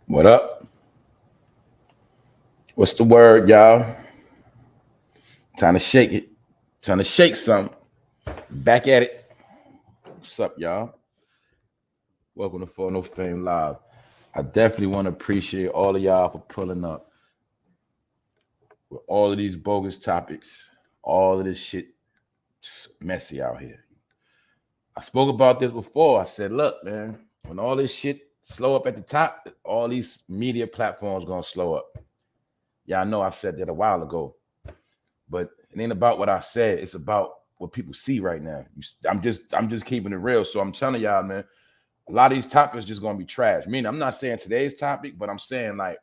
What up? What's the word, y'all? Time to shake it. Time to shake something. Back at it. What's up, y'all? Welcome to For No Fame Live. I definitely want to appreciate all of y'all for pulling up with all of these bogus topics. All of this shit messy out here. I spoke about this before. I said, look, man, when all this shit slow up at the top, all these media platforms gonna slow up. Yeah, I know I said that a while ago, but it ain't about what I said. It's about what people see right now. I'm just keeping it real. So I'm telling y'all, man, a lot of these topics just gonna be trash. I mean, I'm not saying today's topic, but I'm saying like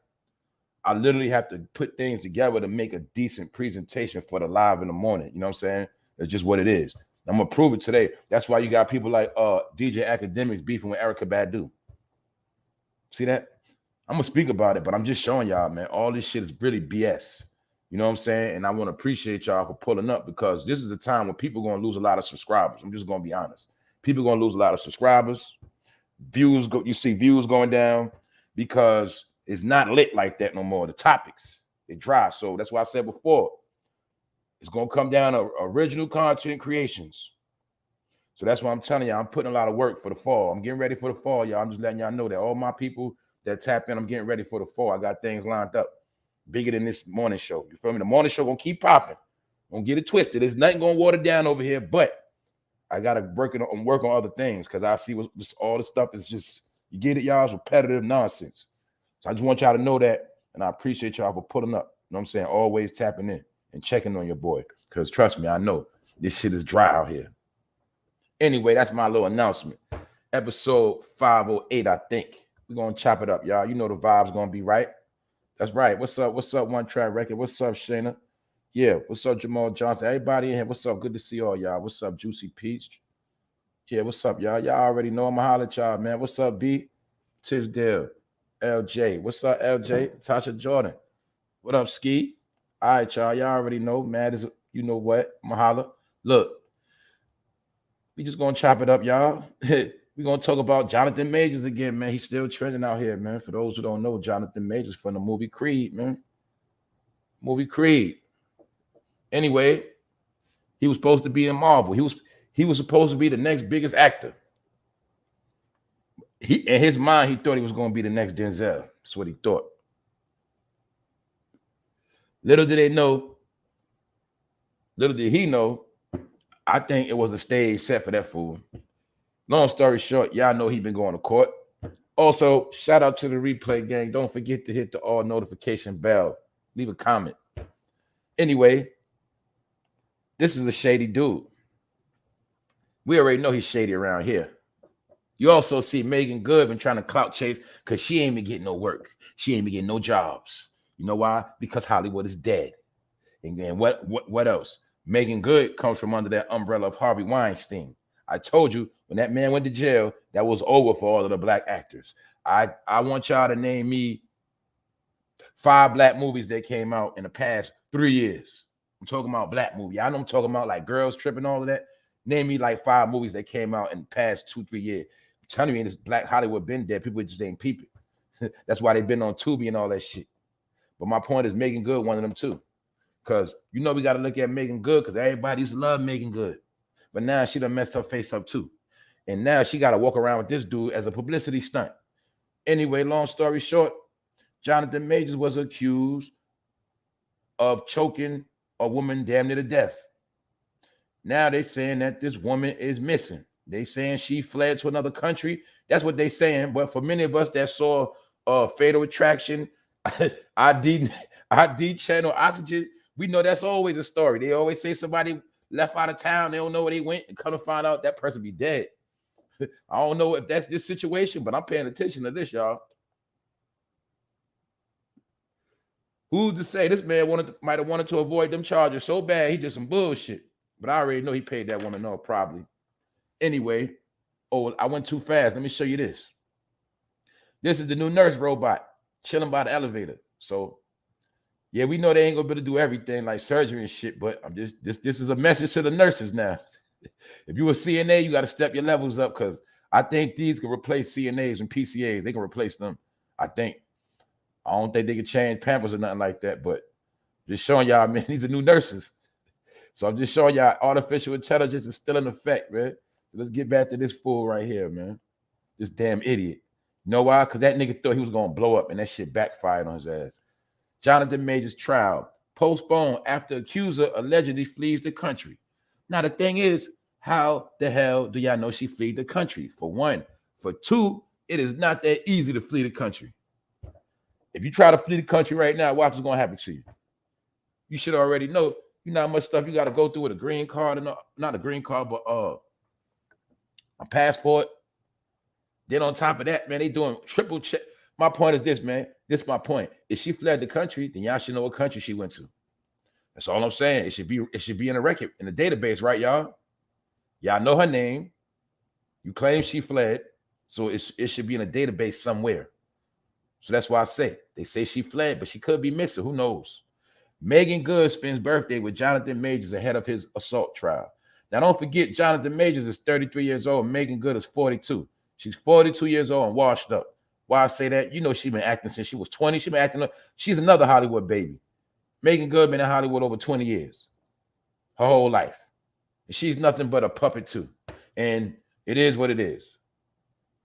I literally have to put things together to make a decent presentation for the live in the morning. You know what I'm saying? It's just what it is. I'm gonna prove it today. That's why you got people like DJ Academics beefing with Erica Badu. See that? I'm gonna speak about it, but I'm just showing y'all, man, all this shit is really BS. You know what I'm saying? And I want to appreciate y'all for pulling up because this is a time when people are gonna lose a lot of subscribers. I'm just gonna be honest. People are gonna lose a lot of subscribers. Views go, you see views going down because it's not lit like that no more. The topics, they dry. So that's why I said before, it's gonna come down to original content creations. So that's why I'm telling y'all, I'm putting a lot of work for the fall. I'm getting ready for the fall, y'all. I'm just letting y'all know that all my people that tap in, I'm getting ready for the fall. I got things lined up bigger than this morning show. You feel me? The morning show gonna keep popping. Don't get it twisted. There's nothing gonna water down over here, but I gotta work on other things because I see what all the stuff is just, you get it, y'all, it's repetitive nonsense. So I just want y'all to know that, and I appreciate y'all for pulling up. You know what I'm saying? Always tapping in and checking on your boy. Because trust me, I know this shit is dry out here. Anyway, that's my little announcement. Episode 508, I think. We're gonna chop it up, y'all. You know the vibe's gonna be right. That's right. What's up? What's up, One Track Record? What's up, Shayna? Yeah, what's up, Jamal Johnson? Everybody in here, what's up? Good to see all y'all. What's up, Juicy Peach? Yeah, what's up, y'all? Y'all already know I'm a holler at y'all, man. What's up, B? Tisdale, LJ. What's up, LJ? Tasha Jordan. What up, Ski? All right, y'all. Y'all already know. Mad is, you know what? I'm a holler. Look, we just gonna chop it up, y'all. We're gonna talk about Jonathan Majors again, man. He's still trending out here, man. For those who don't know, Jonathan Majors from the movie Creed, man. Movie Creed. Anyway, he was supposed to be in Marvel. He was supposed to be the next biggest actor. In his mind, he thought he was going to be the next Denzel. That's what he thought. Little did he know, I think it was a stage set for that fool. Long story short, y'all know he been going to court. Also, shout out to the replay gang. Don't forget to hit the all notification bell. Leave a comment. Anyway, this is a shady dude. We already know he's shady around here. You also see Megan Good been trying to clout chase because she ain't been getting no work. She ain't been getting no jobs. You know why? Because Hollywood is dead. And then what else? Megan Good comes from under that umbrella of Harvey Weinstein. I told you when that man went to jail, that was over for all of the black actors. I want y'all to name me 5 black movies that came out in the past 3 years. I'm talking about black movie. I know I'm talking about like Girls Trip and all of that. Name me like 5 movies that came out in the past 2-3 years. I'm telling you, this black Hollywood been dead. People just ain't peeping. That's why they've been on Tubi and all that shit. But my point is Megan Good, one of them too. Because you know we got to look at Megan Good because everybody used to love Megan Good. But now she done messed her face up too. And now she got to walk around with this dude as a publicity stunt. Anyway, long story short, Jonathan Majors was accused of choking a woman damn near to death. Now they saying that this woman is missing. They saying she fled to another country. That's what they saying. But for many of us that saw Fatal Attraction, ID Channel, Oxygen, we know that's always a story. They always say somebody left out of town. They don't know where they went and come to find out that person be dead. I don't know if that's this situation, but I'm paying attention to this, y'all. Who's to say this man might have wanted to avoid them charges so bad he did some bullshit. But I already know he paid that woman off probably. Anyway, I went too fast. Let me show you this. This is the new nurse robot chilling by the elevator. So, yeah, we know they ain't gonna be able to do everything like surgery and shit, but I'm just this is a message to the nurses now. If you a CNA, you got to step your levels up because I think these can replace CNAs and PCAs. They can replace them, I think. I don't think they can change Pampers or nothing like that, but just showing y'all, man, these are new nurses. So I'm just showing y'all artificial intelligence is still in effect, man. So let's get back to this fool right here, man. This damn idiot. You know why? Because that nigga thought he was going to blow up, and that shit backfired on his ass. Jonathan Majors trial postponed after accuser allegedly flees the country. Now, the thing is, how the hell do y'all know she fled the country? For one. For two, it is not that easy to flee the country. If you try to flee the country right now, watch what's going to happen to you. You should already know. You know how much stuff you got to go through with a green card, and not a green card, but a passport. Then on top of that, man, they doing triple check. My point is this, man. This is my point. If she fled the country, then y'all should know what country she went to. That's all I'm saying. It should be in a record, in the database, right, y'all? Y'all know her name. You claim she fled, so it should be in a database somewhere. So that's why I say they say she fled, but she could be missing. Who knows? Megan Good spends birthday with Jonathan Majors ahead of his assault trial. Now, don't forget, Jonathan Majors is 33 years old. Megan Good is 42. She's 42 years old and washed up. Why I say that? You know she's been acting since she was 20. She's been acting. She's another Hollywood baby. Megan Good been in Hollywood over 20 years. Her whole life. And she's nothing but a puppet too. And it is what it is.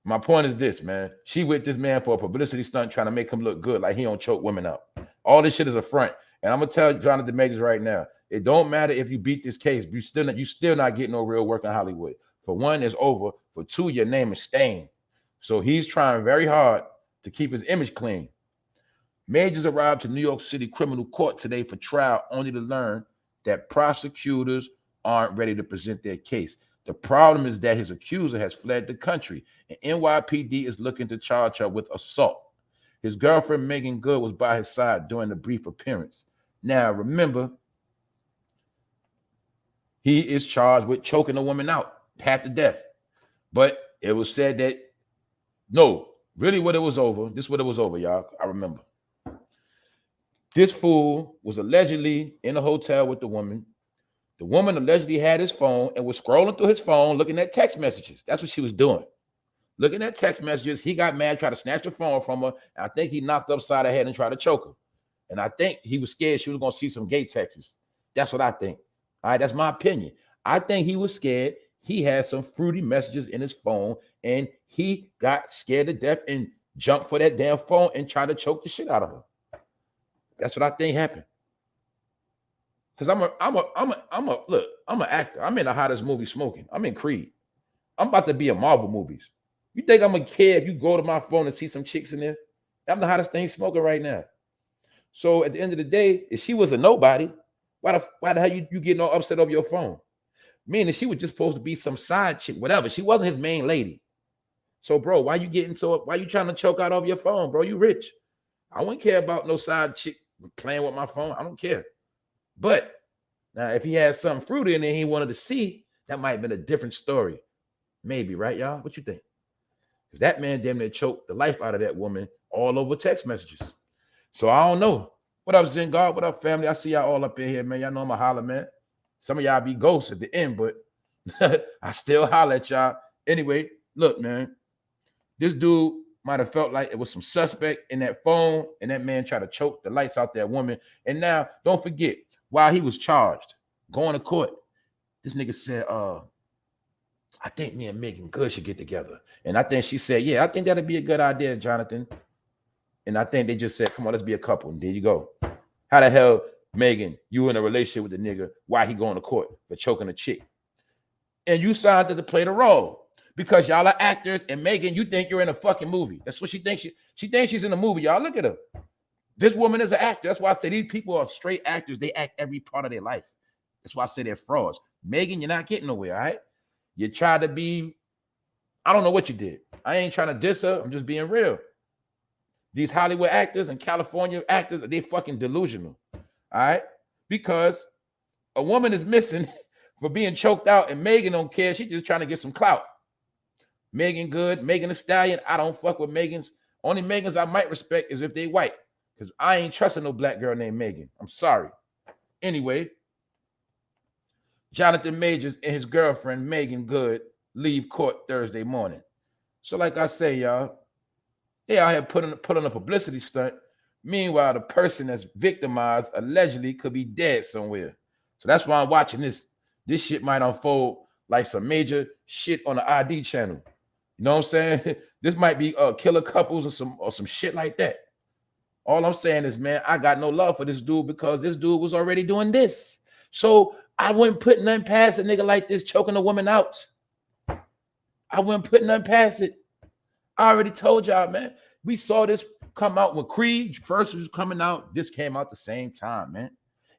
My point is this, man. She with this man for a publicity stunt trying to make him look good, like he don't choke women up. All this shit is a front. And I'm gonna tell Jonathan Majors right now, it don't matter if you beat this case, you still not getting no real work in Hollywood. For one, it's over. For two, your name is stained. So he's trying very hard to keep his image clean. Majors arrived to New York City criminal court today for trial, only to learn that prosecutors aren't ready to present their case. The problem is that his accuser has fled the country, and NYPD is looking to charge her with assault. His girlfriend, Megan Good, was by his side during the brief appearance. Now, remember, he is charged with choking a woman out, half to death. But it was said that, no, really what it was over, this is what it was over, y'all. I remember. This fool was allegedly in a hotel with the woman. The woman allegedly had his phone and was scrolling through his phone, looking at text messages. That's what she was doing. Looking at text messages. He got mad, tried to snatch the phone from her. And I think he knocked upside her head and tried to choke her. And I think he was scared she was going to see some gay texts. That's what I think. All right, that's my opinion. I think he was scared. He had some fruity messages in his phone, and he got scared to death and jumped for that damn phone and tried to choke the shit out of her. That's what I think happened. Because I'm an actor. I'm in the hottest movie smoking. I'm in Creed. I'm about to be in Marvel movies. You think I'm gonna care if you go to my phone and see some chicks in there? I'm the hottest thing smoking right now. So at the end of the day, if she was a nobody, why the hell you getting all upset over your phone? Meaning she was just supposed to be some side chick, whatever. She wasn't his main lady. So, bro, why you trying to choke out over your phone, bro? You rich. I wouldn't care about no side chick playing with my phone. I don't care. But now if he had something fruity in there he wanted to see, that might have been a different story. Maybe, right, y'all? What you think? Because that man damn near choked the life out of that woman all over text messages. So I don't know. What up, Zengard? What up, family? I see y'all all up in here, man. Y'all know I'm a holler, man. Some of y'all be ghosts at the end, but I still holler at y'all. Anyway, look, man. This dude might have felt like it was some suspect in that phone, and that man tried to choke the lights out that woman. And now, don't forget, while he was charged, going to court, this nigga said, I think me and Megan Good should get together. And I think she said, yeah, I think that'd be a good idea, Jonathan. And I think they just said, come on, let's be a couple. And there you go. How the hell, Megan, you in a relationship with the nigga, why he going to court for choking a chick? And you signed to play the role. Because y'all are actors, and Megan, you think you're in a fucking movie. That's what she thinks. She thinks she's in a movie. Y'all look at her. This woman is an actor. That's why I say these people are straight actors. They act every part of their life. That's why I say they're frauds. Megan, you're not getting nowhere, all right? You tried to be, I don't know what you did. I ain't trying to diss her. I'm just being real. These Hollywood actors and California actors, they fucking delusional, all right? Because a woman is missing for being choked out, and Megan don't care. She's just trying to get some clout. Megan Good, meganthestallion. I don't fuck with Megans. Only Megans I might respect is if they white. Because I ain't trusting no black girl named Megan. I'm sorry. Anyway, Jonathan Majors and his girlfriend, Megan Good, leave court Thursday morning. So like I say, y'all, they out here putting a publicity stunt Meanwhile, the person that's victimized allegedly could be dead somewhere. So that's why I'm watching this. This shit might unfold like some major shit on the ID channel. You know what I'm saying? This might be killer couples or some shit like that. All I'm saying is, man, I got no love for this dude because this dude was already doing this. So I wouldn't put nothing past a nigga like this choking a woman out. I wouldn't put nothing past it. I already told y'all, man. We saw this come out when Creed first was coming out. This came out the same time, man.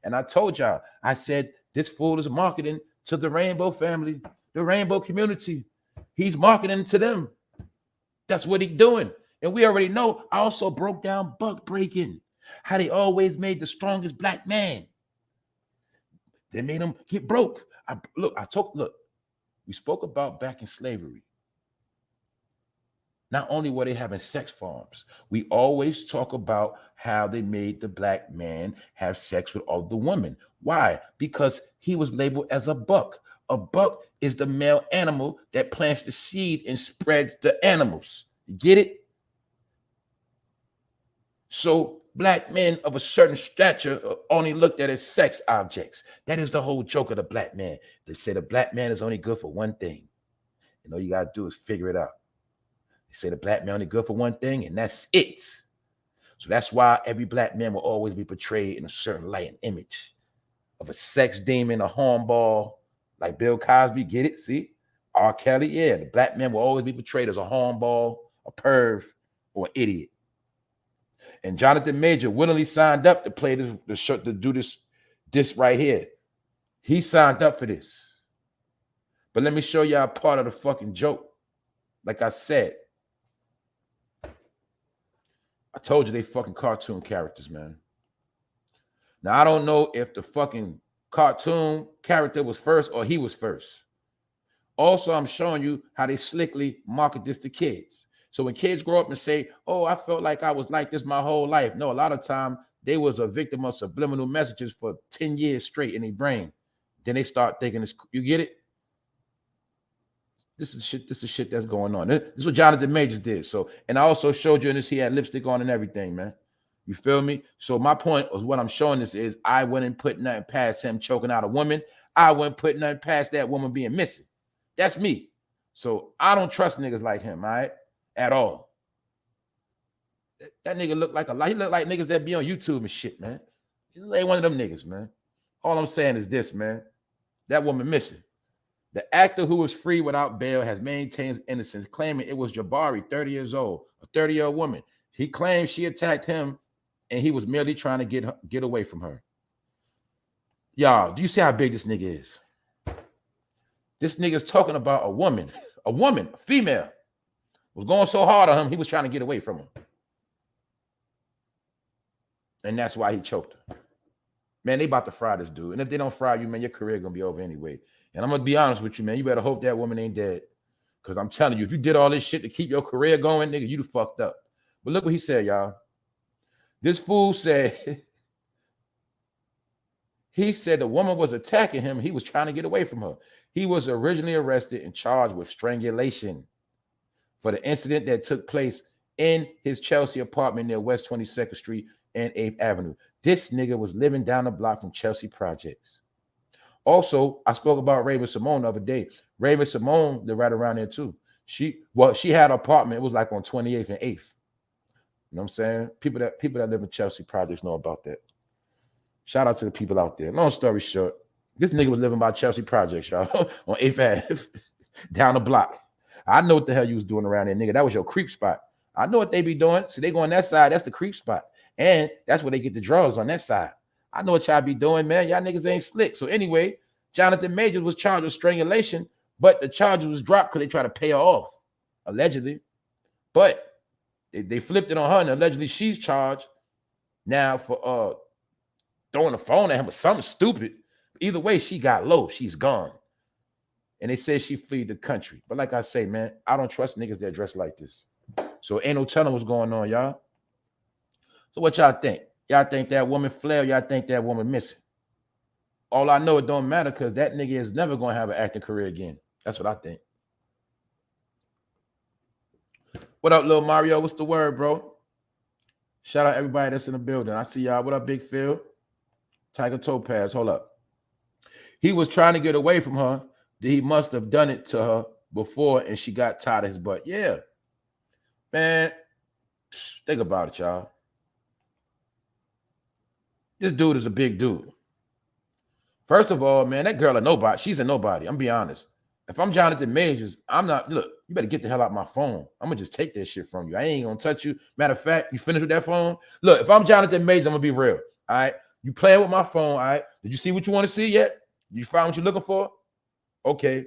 And I told y'all, I said, this fool is marketing to the rainbow family, the rainbow community. He's marketing to them. That's what he's doing. And we already know. I also broke down buck breaking, how they always made the strongest black man. They made him get broke. Look, we spoke about back in slavery. Not only were they having sex farms, we always talk about how they made the black man have sex with all the women. Why? Because he was labeled as a buck. A buck is the male animal that plants the seed and spreads the animals. You get it? So black men of a certain stature are only looked at as sex objects. That is the whole joke of the black man. They say the black man is only good for one thing. And all you got to do is figure it out. They say the black man only good for one thing, and that's it. So that's why every black man will always be portrayed in a certain light and image of a sex demon, a hornball, like Bill Cosby. Get it? See? R. Kelly, yeah. The black man will always be portrayed as a hornball, a perv, or an idiot. And Jonathan Major willingly signed up to play to do this right here. He signed up for this. But let me show y'all part of the fucking joke. Like I said, I told you they fucking cartoon characters, man. Now, I don't know if the fucking cartoon character was first or he was first. Also, I'm showing you how they slickly market this to kids. So when kids grow up and say, oh, I felt like I was like this my whole life. No, a lot of time they was a victim of subliminal messages for 10 years straight in their brain. Then they start thinking this, you get it? This is shit that's going on. This is what Jonathan Majors did. So, and I also showed you in this, he had lipstick on and everything, man. You feel me? So my point was what I'm showing this is I wouldn't put nothing past him choking out a woman. I wouldn't put nothing past that woman being missing. That's me. So I don't trust niggas like him, all right? At all. That nigga look like he look like niggas that be on YouTube and shit, man. He ain't one of them niggas, man. All I'm saying is this, man. That woman missing. The actor who was free without bail has maintained his innocence, claiming it was Jabari, 30 years old, a 30-year-old woman. He claimed she attacked him and he was merely trying to get away from her. Y'all, do you see how big this nigga is? This nigga's talking about a woman, a female, was going so hard on him, he was trying to get away from him. And that's why he choked her. Man, they about to fry this dude. And if they don't fry you, man, your career gonna be over anyway. And I'm gonna be honest with you, man. You better hope that woman ain't dead. Because I'm telling you, if you did all this shit to keep your career going, nigga, you fucked up. But look what he said, y'all. This fool said, he said the woman was attacking him. He was trying to get away from her. He was originally arrested and charged with strangulation for the incident that took place in his Chelsea apartment near West 22nd Street and 8th Avenue. This nigga was living down the block from Chelsea Projects. Also, I spoke about Raven Simone the other day. Raven Simone lived right around there too. She had an apartment. It was like on 28th and 8th. You know what I'm saying? People that live in Chelsea Projects know about that. Shout out to the people out there. Long story short, this nigga was living by Chelsea Projects, y'all, on 8th Ave, down the block. I know what the hell you was doing around there, nigga. That was your creep spot. I know what they be doing. So they go on that side. That's the creep spot. And that's where they get the drugs on that side. I know what y'all be doing, man. Y'all niggas ain't slick. So anyway, Jonathan Majors was charged with strangulation, but the charges was dropped because they tried to pay her off, allegedly. But they flipped it on her, and allegedly she's charged now for throwing a phone at him or something stupid. Either way, she got low. She's gone. And they say she fled the country. But like I say, man, I don't trust niggas that dress like this. So ain't no telling what's going on, y'all. So what y'all think? Y'all think that woman fled? Y'all think that woman missing? All I know, it don't matter because that nigga is never going to have an acting career again. That's what I think. What up, Lil Mario? What's the word, bro? Shout out everybody that's in the building. I see y'all. What up, Big Phil? Tiger Topaz. Hold up. He was trying to get away from her. He must have done it to her before, and she got tired of his butt. Yeah. Man, think about it, y'all. This dude is a big dude. First of all, man, that girl a nobody. She's a nobody. I'm be honest. If I'm Jonathan Majors, I'm not. Look, you better get the hell out of my phone. I'm gonna just take that shit from you. I ain't gonna touch you. Matter of fact, you finished with that phone. Look, if I'm Jonathan Majors, I'm gonna be real. All right, you playing with my phone. All right, did you see what you want to see yet? You found what you're looking for? Okay,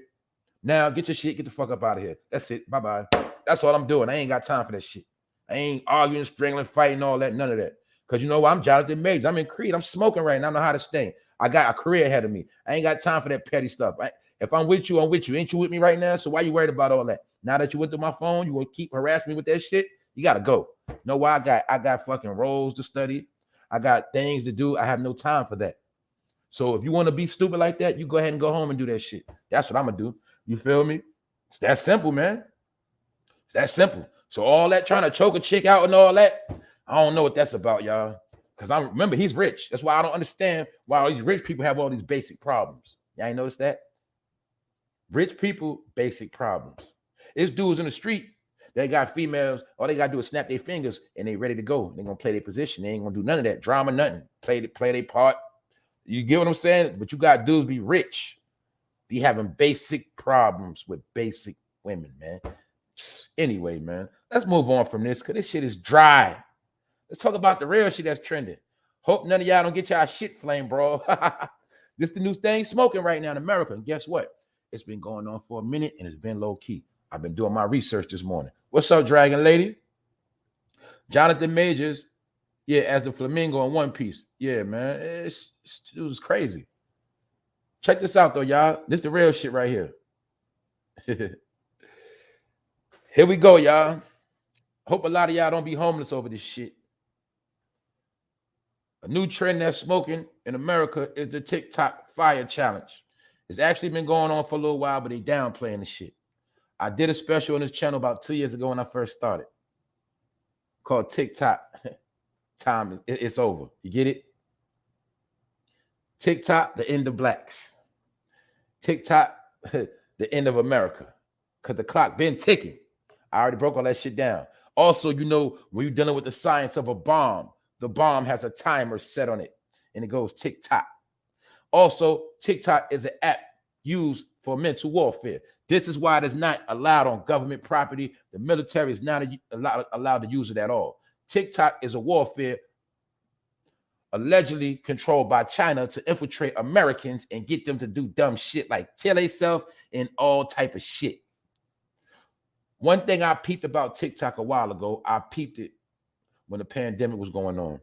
now get your shit. Get the fuck up out of here. That's it. Bye bye. That's all I'm doing. I ain't got time for that shit. I ain't arguing, strangling, fighting, all that. None of that. Cause you know what? I'm Jonathan Majors. I'm in Creed. I'm smoking right now. I know how to stay. I got a career ahead of me. I ain't got time for that petty stuff. If I'm with you, I'm with you. Ain't you with me right now? So why you worried about all that? Now that you went through my phone, you want to keep harassing me with that shit? You gotta go. Know why? I got fucking roles to study. I got things to do. I have no time for that. So if you want to be stupid like that, you go ahead and go home and do that shit. That's what I'm gonna do. You feel me? It's that simple, man. It's that simple. So all that trying to choke a chick out and all that, I don't know what that's about, y'all. Because I remember he's rich. That's why I don't understand why all these rich people have all these basic problems. Y'all ain't noticed that? Rich people, basic problems. It's dudes in the street, they got females, all they got to do is snap their fingers and they ready to go. They're going to play their position. They ain't going to do none of that drama, nothing. Play their part. You get what I'm saying? But you got dudes be rich, be having basic problems with basic women, man. Anyway, man, let's move on from this because this shit is dry. Let's talk about the real shit that's trending. Hope none of y'all don't get y'all shit flame, bro. This the new thing smoking right now in America. And guess what? It's been going on for a minute and it's been low key. I've been doing my research this morning. What's up, Dragon Lady? Jonathan Majors, yeah, as the flamingo in One Piece. Yeah, man, it was crazy. Check this out, though, y'all. This the real shit right here. Here we go, y'all. Hope a lot of y'all don't be homeless over this shit. A new trend that's smoking in America is the TikTok Fire Challenge. It's actually been going on for a little while, but they downplaying the shit. I did a special on this channel about 2 years ago when I first started called TikTok Time It's Over. You get it? TikTok, the end of blacks. TikTok, the end of America. Because the clock been ticking. I already broke all that shit down. Also, you know, when you're dealing with the science of a bomb, the bomb has a timer set on it, and it goes tick-tock. Also, TikTok is an app used for mental warfare. This is why it is not allowed on government property. The military is not allowed to use it at all. TikTok is a warfare allegedly controlled by China to infiltrate Americans and get them to do dumb shit like kill themselves and all type of shit. One thing I peeped about TikTok a while ago, I peeped it when the pandemic was going on.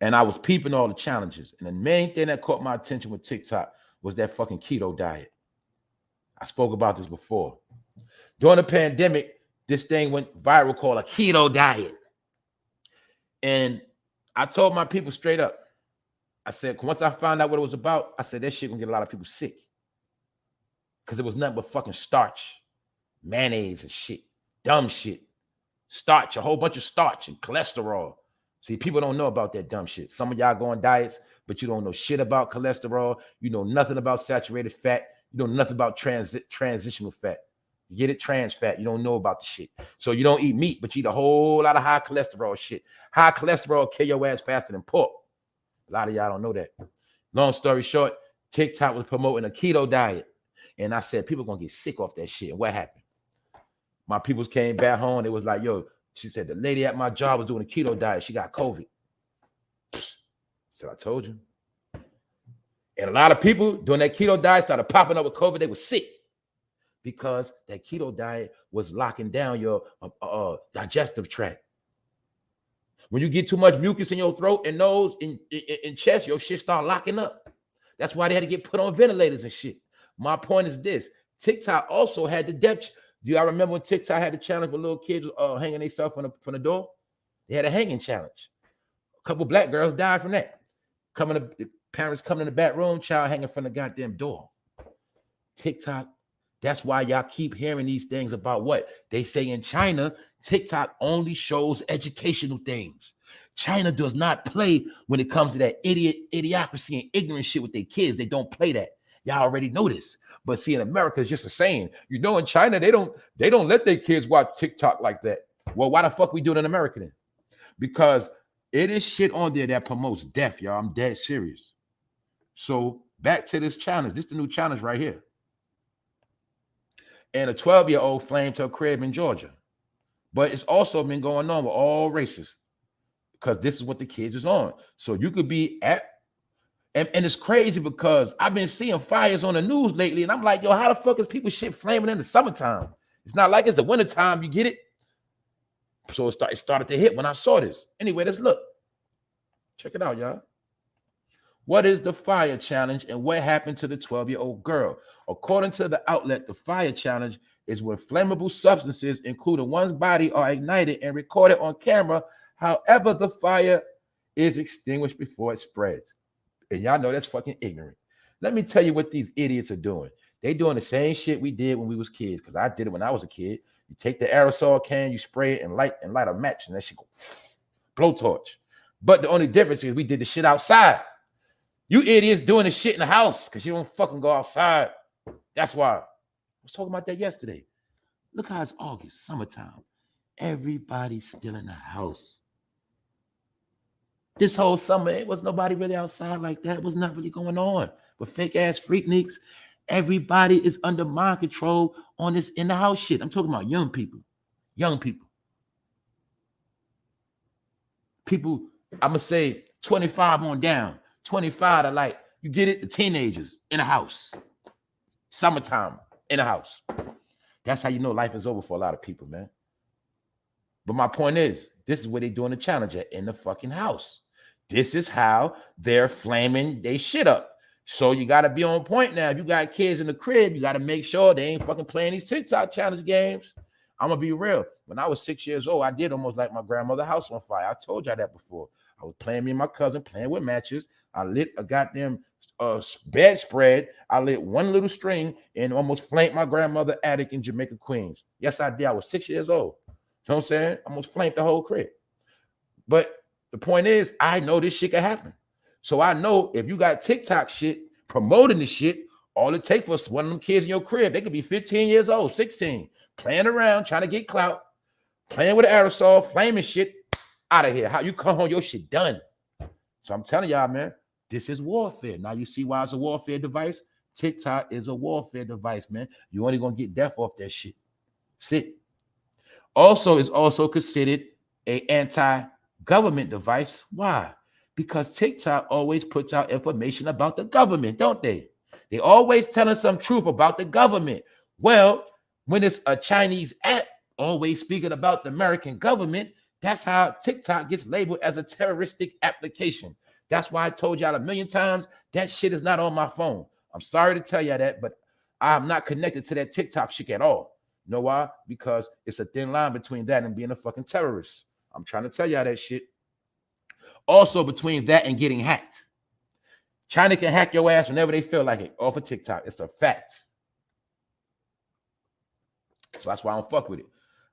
And I was peeping all the challenges. And the main thing that caught my attention with TikTok was that fucking keto diet. I spoke about this before. During the pandemic, this thing went viral called a keto diet. And I told my people straight up, I said, once I found out what it was about, I said, that shit gonna get a lot of people sick. Because it was nothing but fucking starch, mayonnaise and shit, dumb shit. Starch, a whole bunch of starch and cholesterol. See, people don't know about that dumb shit. Some of y'all go on diets, but you don't know shit about cholesterol. You know nothing about saturated fat. You know nothing about transitional fat. You get it? Trans fat. You don't know about the shit. So you don't eat meat, but you eat a whole lot of high cholesterol shit. High cholesterol kill your ass faster than pork. A lot of y'all don't know that. Long story short, TikTok was promoting a keto diet. And I said, people going to get sick off that shit. And what happened? My peoples came back home. It was like, yo, she said, the lady at my job was doing a keto diet. She got COVID. So I told you. And a lot of people doing that keto diet started popping up with COVID. They were sick because that keto diet was locking down your digestive tract. When you get too much mucus in your throat and nose and chest, your shit start locking up. That's why they had to get put on ventilators and shit. My point is this. TikTok also had the depth. Do y'all remember when TikTok had the challenge with little kids hanging themselves from the door? They had a hanging challenge. A couple black girls died from that. Parents coming in the back room, child hanging from the goddamn door. TikTok That's why y'all keep hearing these things about what they say in China. TikTok only shows educational things. China does not play when it comes to that idiocracy and ignorant shit with their kids. They don't play that. Y'all already know this. But see, in America, it's just a saying. You know, in China, they don't let their kids watch TikTok like that. Well, why the fuck we do it in America then? Because it is shit on there that promotes death, y'all. I'm dead serious. So back to this challenge. This is the new challenge right here. And a 12-year-old flamed her crib in Georgia. But it's also been going on with all races because this is what the kids is on. So you could be at, and it's crazy because I've been seeing fires on the news lately, and I'm like, yo, how the fuck is people shit flaming in the summertime? It's not like it's the wintertime, you get it? So it started to hit when I saw this. Anyway, let's look. Check it out, y'all. What is the fire challenge and what happened to the 12-year-old girl? According to the outlet, the fire challenge is when flammable substances, including one's body, are ignited and recorded on camera. However, the fire is extinguished before it spreads. And y'all know that's fucking ignorant. Let me tell you what these idiots are doing. They doing the same shit we did when we was kids, because I did it when I was a kid. You take the aerosol can, you spray it and light a match, and that shit go blowtorch. But the only difference is we did the shit outside. You idiots doing the shit in the house because you don't fucking go outside. That's why. I was talking about that yesterday. Look how it's August, summertime. Everybody's still in the house. This whole summer, it was nobody really outside like that. It was not really going on. But fake ass freakniks, everybody is under mind control on this in the house shit. I'm talking about young people. Young people. People, I'm going to say 25 on down. 25 to like, you get it? The teenagers in the house. Summertime in the house. That's how you know life is over for a lot of people, man. But my point is, this is where they doing the challenge at, in the fucking house. This is how they're flaming they shit up. So you got to be on point now. If you got kids in the crib, you got to make sure they ain't fucking playing these TikTok challenge games. I'm going to be real. When I was 6 years old, I did almost like my grandmother's house on fire. I told y'all that before. I was playing, me and my cousin, playing with matches. I lit a goddamn bedspread. I lit one little string and almost flamed my grandmother's attic in Jamaica, Queens. Yes, I did. I was 6 years old. You know what I'm saying? I almost flamed the whole crib. But the point is, I know this shit can happen. So I know if you got TikTok shit promoting the shit, all it takes for one of them kids in your crib, they could be 15 years old, 16, playing around, trying to get clout, playing with an aerosol, flaming shit, out of here. How you come home, your shit done. So I'm telling y'all, man, this is warfare. Now you see why it's a warfare device? TikTok is a warfare device, man. You only gonna get death off that shit. Sit. Also, it's also considered an anti-government device. Why? Because TikTok always puts out information about the government, don't they? They always telling some truth about the government. Well, when it's a Chinese app always speaking about the American government, that's how TikTok gets labeled as a terroristic application. That's why I told y'all a million times that shit is not on my phone. I'm sorry to tell y'all that, but I'm not connected to that TikTok shit at all. You know why? Because it's a thin line between that and being a fucking terrorist. I'm trying to tell y'all that shit. Also, between that and getting hacked. China can hack your ass whenever they feel like it off of TikTok. It's a fact. So that's why I don't fuck with it.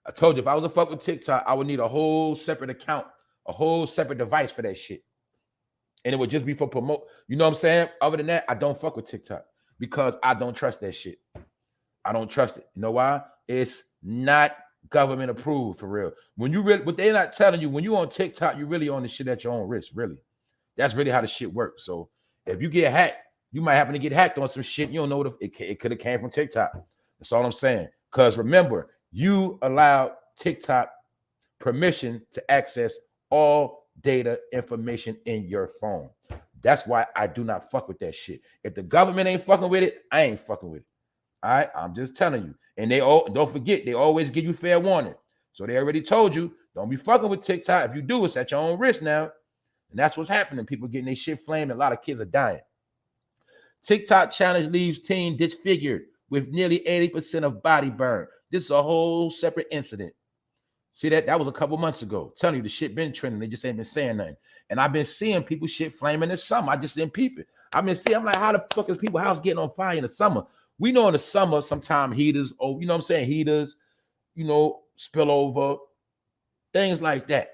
I told you, if I was to fuck with TikTok, I would need a whole separate account, a whole separate device for that shit. And it would just be for promote. You know what I'm saying? Other than that, I don't fuck with TikTok because I don't trust that shit. I don't trust it. You know why? It's not government approved for real. When you really, but they're not telling you, when you on TikTok, you really on the shit at your own risk, really. That's really how the shit works. So if you get hacked, you might happen to get hacked on some shit. You don't know what it could have came from TikTok. That's all I'm saying. Because remember, you allowed TikTok permission to access all data information in your phone. That's why I do not fuck with that shit. If the government ain't fucking with it, I ain't fucking with it. All right, I'm just telling you. And they all don't forget, they always give you fair warning. So they already told you, don't be fucking with TikTok. If you do, it's at your own risk now. And that's what's happening. People getting their shit flamed. A lot of kids are dying. TikTok challenge leaves teen disfigured with nearly 80% of body burn. This is a whole separate incident. See that? That was a couple months ago. I'm telling you, the shit been trending. They just ain't been saying nothing. And I've been seeing people shit flaming in the summer. I just didn't peep it. I've been seeing, I'm like, how the fuck is people's house getting on fire in the summer? We know in the summer, sometimes heaters, oh, you know what I'm saying? Heaters, spill over, things like that.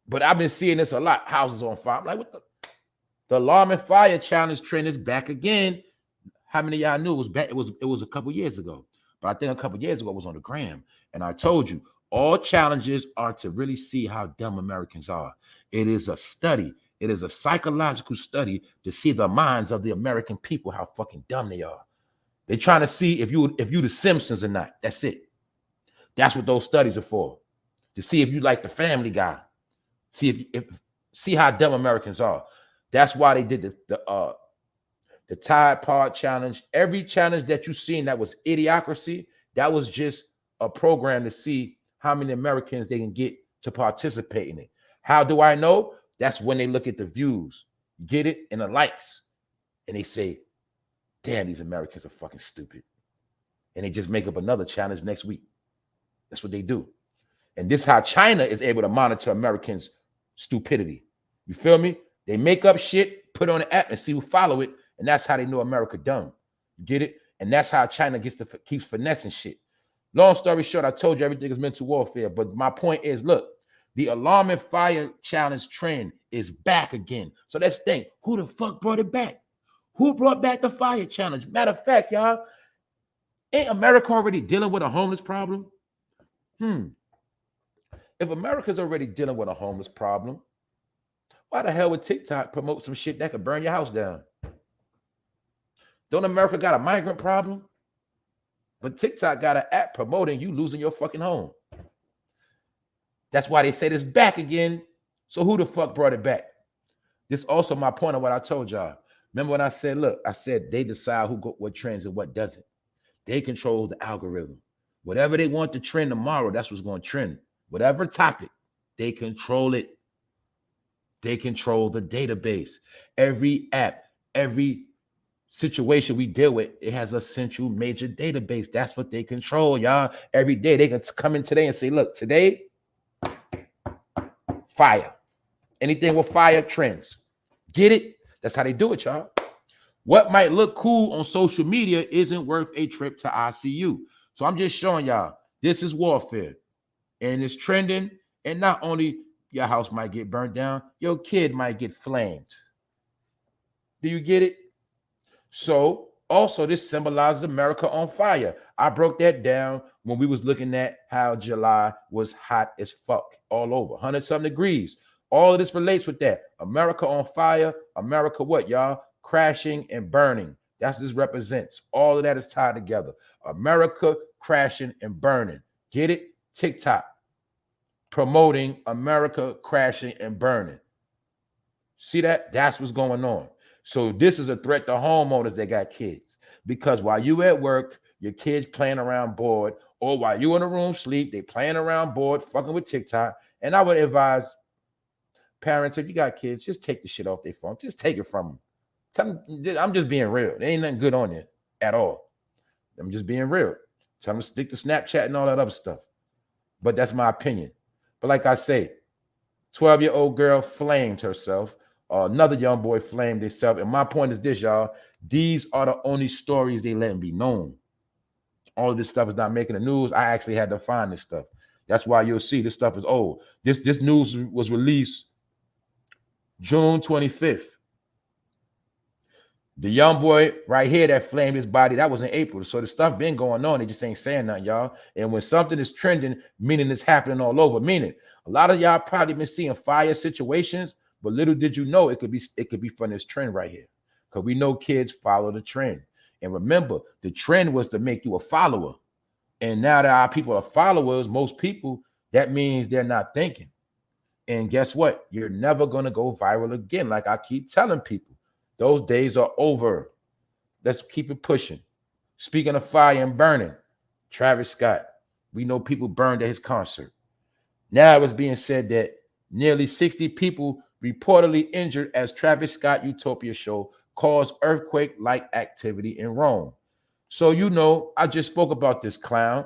But I've been seeing this a lot. Houses on fire. I'm like, what the alarm and fire challenge trend is back again. How many of y'all knew it was back? It was a couple years ago. But I think a couple years ago it was on the gram. And I told you, all challenges are to really see how dumb Americans are. It is a study. It is a psychological study to see the minds of the American people, how fucking dumb they are. They're trying to see if you the Simpsons or not. That's it. That's what those studies are for. To see if you like the Family Guy. See how dumb Americans are. That's why they did the Tide Pod challenge. Every challenge that you've seen that was idiocracy, that was just a program to see how many Americans they can get to participate in it. How do I know? That's when they look at the views, get it, and the likes, and they say, damn, these Americans are fucking stupid. And they just make up another challenge next week. That's what they do. And this is how China is able to monitor Americans' stupidity. You feel me? They make up shit, put it on the app, and see who follow it. And that's how they know America dumb. You get it? And that's how China keeps finessing shit. Long story short, I told you everything is mental warfare. But my point is, look, the alarm and fire challenge trend is back again. So let's think, who the fuck brought it back? Who brought back the fire challenge? Matter of fact, y'all, ain't America already dealing with a homeless problem? If America's already dealing with a homeless problem, why the hell would TikTok promote some shit that could burn your house down? Don't America got a migrant problem? But TikTok got an app promoting you losing your fucking home. That's why they say this back again. So who the fuck brought it back? This also my point of what I told y'all. Remember when I said, look, I said they decide what trends and what doesn't. They control the algorithm. Whatever they want to trend tomorrow, that's what's going to trend. Whatever topic, they control it. They control the database. Every app, every situation we deal with, it has a central major database. That's what they control, y'all. Every day they can come in today and say, look, today, fire. Anything with fire trends. Get it? That's how they do it, y'all. What might look cool on social media isn't worth a trip to ICU. So I'm just showing y'all, this is warfare. And it's trending. And not only your house might get burned down, your kid might get flamed. Do you get it? So also this symbolizes America on fire. I broke that down when we was looking at how July was hot as fuck all over, 100-something degrees. All of this relates with that. America on fire. America what, y'all? Crashing and burning. That's what this represents. All of that is tied together. America crashing and burning. Get it? TikTok promoting America crashing and burning. See that? That's what's going on. So this is a threat to homeowners that got kids. Because while you at work, your kids playing around bored, or while you in the room sleep, they playing around bored, fucking with TikTok. And I would advise parents, if you got kids, just take the shit off their phone. Just take it from them. Tell them, I'm just being real. There ain't nothing good on it at all. I'm just being real. Tell them to stick to Snapchat and all that other stuff. But that's my opinion. But like I say, 12-year-old girl flamed herself. Another young boy flamed himself. And my point is this, y'all. These are the only stories they letting be known. All of this stuff is not making the news. I actually had to find this stuff. That's why you'll see this stuff is old. This news was released June 25th. The young boy right here that flamed his body, that was in April. So the stuff been going on. They just ain't saying nothing, y'all. And when something is trending, meaning it's happening all over, meaning a lot of y'all probably been seeing fire situations, but little did you know it could be from this trend right here. Because we know kids follow the trend. And remember, the trend was to make you a follower. And now that our people are followers, most people, that means they're not thinking. And guess what? You're never going to go viral again. Like I keep telling people, those days are over. Let's keep it pushing. Speaking of fire and burning, Travis Scott, we know people burned at his concert. Now it was being said that nearly 60 people reportedly injured as Travis Scott Utopia show caused earthquake-like activity in Rome. So, you know, I just spoke about this clown.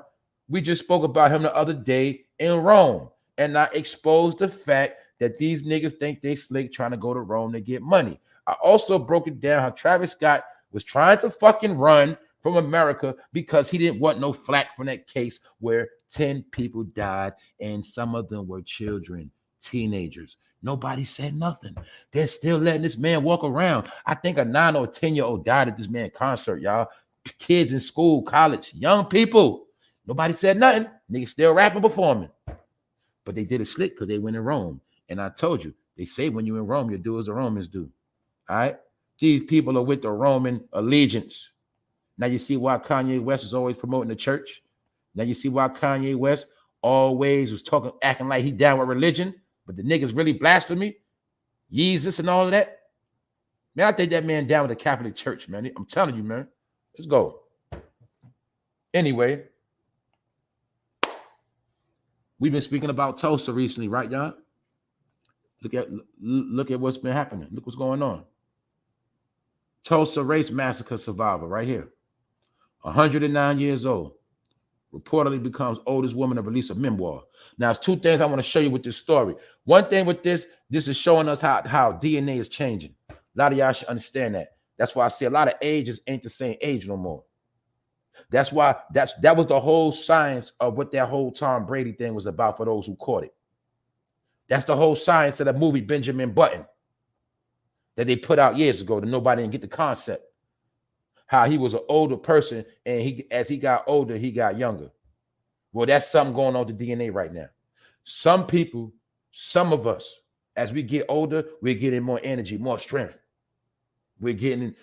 We just spoke about him the other day in Rome. And I exposed the fact that these niggas think they slick trying to go to Rome to get money. I also broke it down how Travis Scott was trying to fucking run from America because he didn't want no flack from that case where 10 people died and some of them were children, teenagers. Nobody said nothing. They're still letting this man walk around. I think a 9 or 10-year-old died at this man's concert, y'all. Kids in school, college, young people. Nobody said nothing. Niggas still rapping, performing. But they did it slick because they went in Rome. And I told you, they say when you're in Rome, you do as the Romans do. All right? These people are with the Roman allegiance. Now you see why Kanye West is always promoting the church. Now you see why Kanye West always was talking, acting like he down with religion, but the niggas really blasphemy, Jesus and all of that. Man, I think that man down with the Catholic Church, man. I'm telling you, man. Let's go. Anyway, we've been speaking about Tulsa recently, right, y'all? Look at what's been happening. Look what's going on. Tulsa race massacre survivor, right here. 109 years old. Reportedly becomes oldest woman to release a memoir. Now, it's two things I want to show you with this story. One thing with this is showing us how DNA is changing. A lot of y'all should understand that. That's why I say a lot of ages ain't the same age no more. That's why that was the whole science of what that whole Tom Brady thing was about for those who caught it. That's the whole science of the movie Benjamin Button that they put out years ago that nobody didn't get the concept. How he was an older person and as he got older, he got younger. Well, that's something going on with the DNA right now. Some people, some of us, as we get older, we're getting more energy, more strength. We're getting,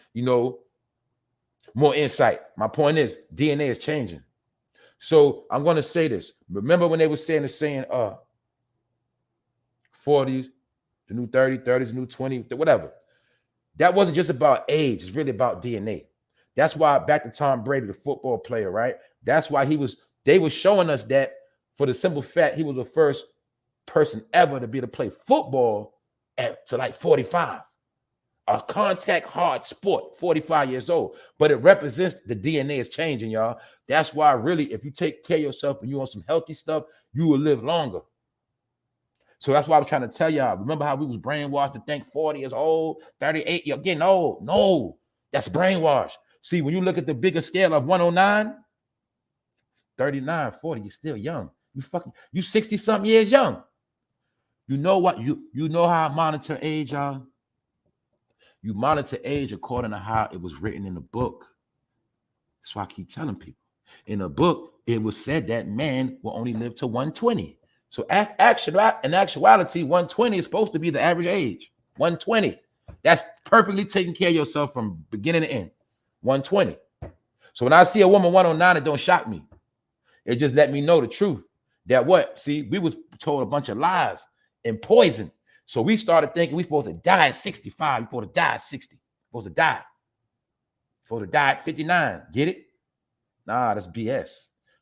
more insight. My point is DNA is changing. So I'm going to say this. Remember when they were saying 40s, the new 30, 30s, the new 20, whatever. That wasn't just about age. It's really about DNA. That's why back to Tom Brady, the football player, right? That's why they were showing us that for the simple fact he was the first person ever to be able to play football to like 45. A contact hard sport, 45 years old. But it represents the DNA is changing, y'all. That's why really, if you take care of yourself and you on some healthy stuff, you will live longer. So that's why I was trying to tell y'all. Remember how we was brainwashed to think 40 is old, 38, you're getting old. No, that's brainwashed. See, when you look at the bigger scale of 109, 39, 40, you're still young. You 60-something years young. You know what? You know how I monitor age, y'all? You monitor age according to how it was written in the book. That's why I keep telling people. In the book, it was said that man will only live to 120. So in actuality, 120 is supposed to be the average age. 120. That's perfectly taking care of yourself from beginning to end. 120. So when I see a woman 109, it don't shock me. It just let me know the truth. That what? See, we was told a bunch of lies and poison. So we started thinking we're supposed to die at 65. We're supposed to die at 60. We're supposed to die. Supposed to die at 59. Get it? Nah, that's BS.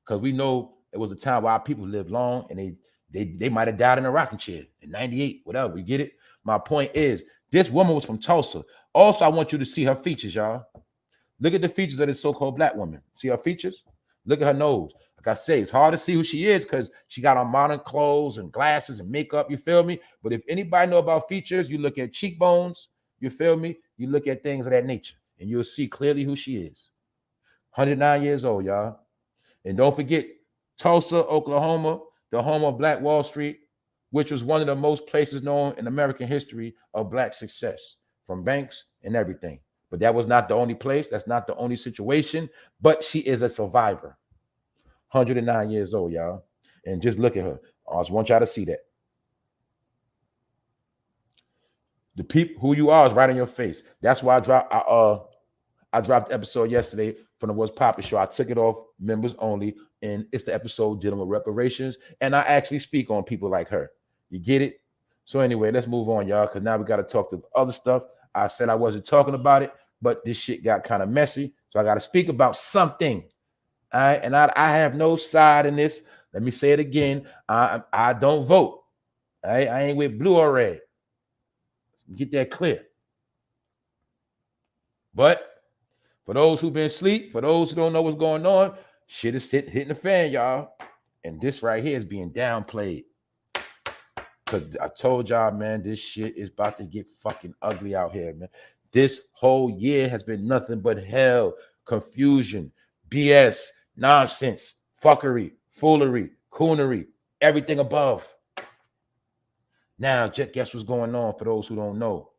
Because we know it was a time where our people lived long and they might have died in a rocking chair in 98, whatever. We get it? My point is, this woman was from Tulsa. Also, I want you to see her features, y'all. Look at the features of this so-called black woman. See her features? Look at her nose. Like I say, it's hard to see who she is because she got on modern clothes and glasses and makeup, you feel me? But if anybody know about features, you look at cheekbones, you feel me? You look at things of that nature and you'll see clearly who she is. 109 years old, y'all. And don't forget, Tulsa, Oklahoma, the home of Black Wall Street, which was one of the most places known in American history of black success, from banks and everything. But that was not the only place. That's not the only situation. But she is a survivor. 109 years old, y'all. And just look at her. I just want y'all to see that. The people who you are is right in your face. That's why I dropped the episode yesterday from the What's Poppin' show. I took it off members only, and it's the episode dealing with reparations. And I actually speak on people like her. You get it? So anyway, let's move on, y'all, because now we got to talk to other stuff. I said I wasn't talking about it, but this shit got kind of messy. So I got to speak about something. All right. And I have no side in this. Let me say it again. I don't vote. All right? I ain't with blue or red. Get that clear. But for those who've been asleep, for those who don't know what's going on, shit is hitting the fan, y'all. And this right here is being downplayed. Because I told y'all, man, this shit is about to get fucking ugly out here, man. This whole year has been nothing but hell. confusion, BS, nonsense, fuckery, foolery, coonery, everything above. Now, just guess what's going on for those who don't know.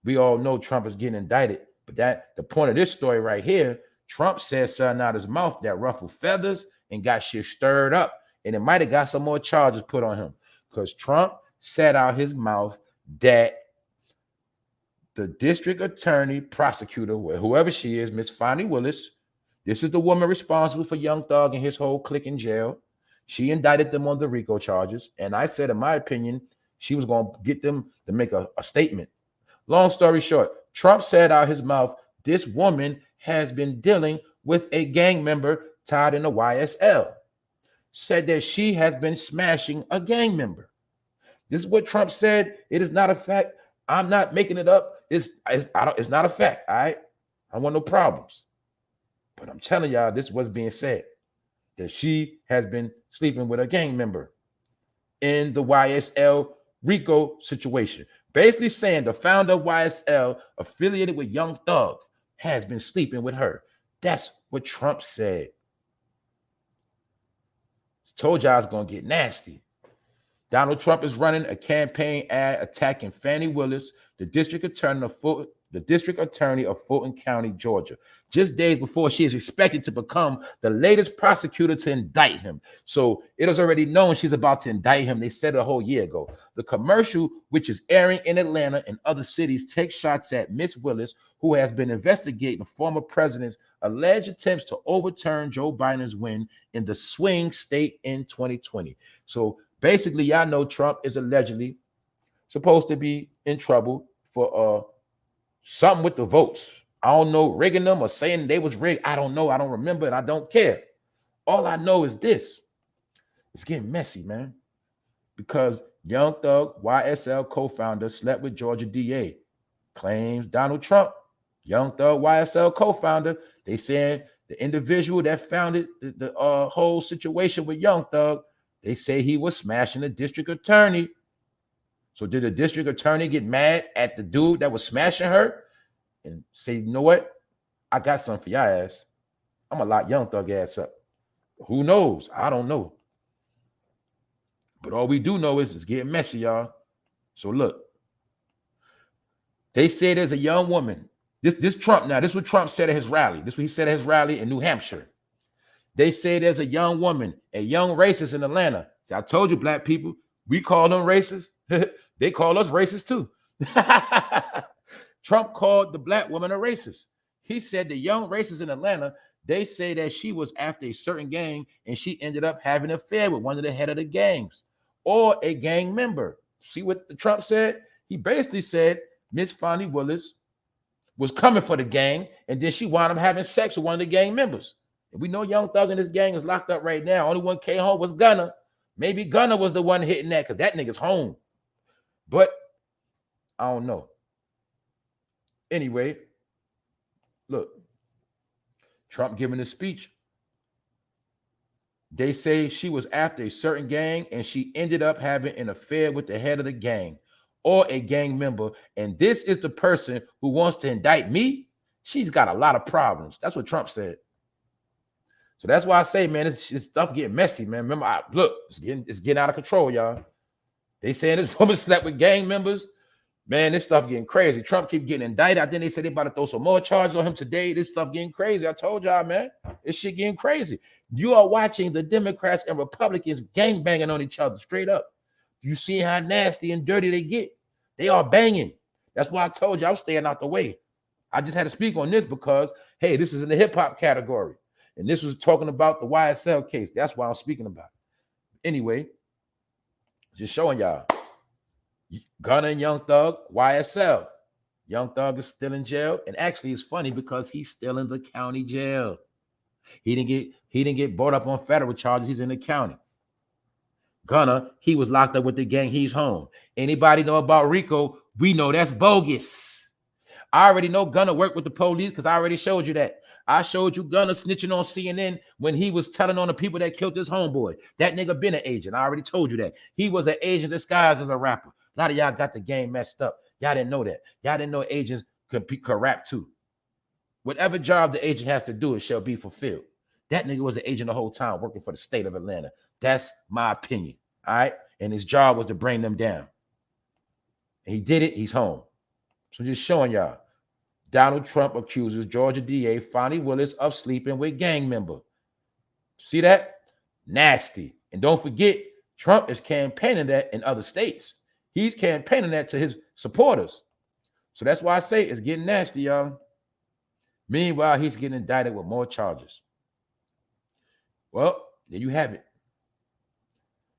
We all know Trump is getting indicted, but the point of this story right here, Trump said something out his mouth that ruffled feathers and got shit stirred up, and it might have got some more charges put on him because Trump said out his mouth that the district attorney, prosecutor, whoever she is, Miss Fonnie Willis, this is the woman responsible for Young Thug and his whole clique in jail. She indicted them on the RICO charges, and I said, in my opinion, she was going to get them to make a statement. Long story short, Trump said out his mouth, this woman has been dealing with a gang member tied in the YSL. Said that she has been smashing a gang member. This is what Trump said. It is not a fact. I'm not making it up. It's not a fact, all right? I want no problems. But I'm telling y'all, this is what's being said. That she has been sleeping with a gang member in the YSL RICO situation. Basically saying the founder of YSL, affiliated with Young Thug, has been sleeping with her. That's what Trump said. Told y'all it's going to get nasty. Donald Trump is running a campaign ad attacking Fannie Willis, the district attorney of Fulton County, Georgia, just days before she is expected to become the latest prosecutor to indict him. So it is already known she's about to indict him. They said it a whole year ago. The commercial, which is airing in Atlanta and other cities, takes shots at Miss Willis, who has been investigating the former president's alleged attempts to overturn Joe Biden's win in the swing state in 2020. So basically, y'all know Trump is allegedly supposed to be in trouble for something with the votes. I don't know, rigging them or saying they was rigged. I don't know. I don't remember, and I don't care. All I know is this. It's getting messy, man. Because Young Thug, YSL co-founder, slept with Georgia DA. Claims Donald Trump, Young Thug, YSL co-founder. They saying the individual that founded the whole situation with Young Thug, they say he was smashing the district attorney. So did the district attorney get mad at the dude that was smashing her and say, you know what? I got something for y'all ass. I'm going to lock Young Thug ass up. Who knows? I don't know. But all we do know is it's getting messy, y'all. So look, they say there's a young woman. This Trump now, this is what Trump said at his rally. This is what he said at his rally in New Hampshire. They say there's a young woman, a young racist in Atlanta. See, I told you, black people, we call them racist. They call us racist too. Trump called the black woman a racist. He said the young racist in Atlanta, they say that she was after a certain gang and she ended up having an affair with one of the head of the gangs or a gang member. See what the Trump said? He basically said Miss Fonnie Willis was coming for the gang and then she wound up having sex with one of the gang members. And we know Young Thug and his gang is locked up right now. Only one came home was Gunna. Maybe Gunna was the one hitting that because that nigga's home. But I don't know. Anyway, look, Trump giving a speech. They say she was after a certain gang and she ended up having an affair with the head of the gang or a gang member. And this is the person who wants to indict me. She's got a lot of problems. That's what Trump said. So that's why I say, man, this stuff getting messy, man. Remember, look, it's getting out of control, y'all. They saying this woman slept with gang members. Man, this stuff getting crazy. Trump keep getting indicted. Then they said they about to throw some more charges on him today. This stuff getting crazy. I told y'all, man, this shit getting crazy. You are watching the Democrats and Republicans gang banging on each other straight up. You see how nasty and dirty they get. They are banging. That's why I told you I was staying out the way. I just had to speak on this because, hey, this is in the hip hop category. And this was talking about the YSL case. That's why I'm speaking about it. Anyway, just showing y'all. Gunna and Young Thug, YSL. Young Thug is still in jail. And actually, it's funny because he's still in the county jail. He didn't get brought up on federal charges. He's in the county. Gunna, he was locked up with the gang. He's home. Anybody know about RICO? We know that's bogus. I already know Gunna worked with the police because I already showed you that. I showed you Gunna snitching on CNN when he was telling on the people that killed his homeboy. That nigga been an agent. I already told you that. He was an agent disguised as a rapper. A lot of y'all got the game messed up. Y'all didn't know that. Y'all didn't know agents could rap too. Whatever job the agent has to do, it shall be fulfilled. That nigga was an agent the whole time working for the state of Atlanta. That's my opinion. All right. And his job was to bring them down. And he did it. He's home. So just showing y'all. Donald Trump accuses Georgia DA Fonnie Willis of sleeping with gang member. See that? Nasty. And don't forget, Trump is campaigning that in other states. He's campaigning that to his supporters. So that's why I say it's getting nasty, y'all. Meanwhile, he's getting indicted with more charges. Well, there you have it.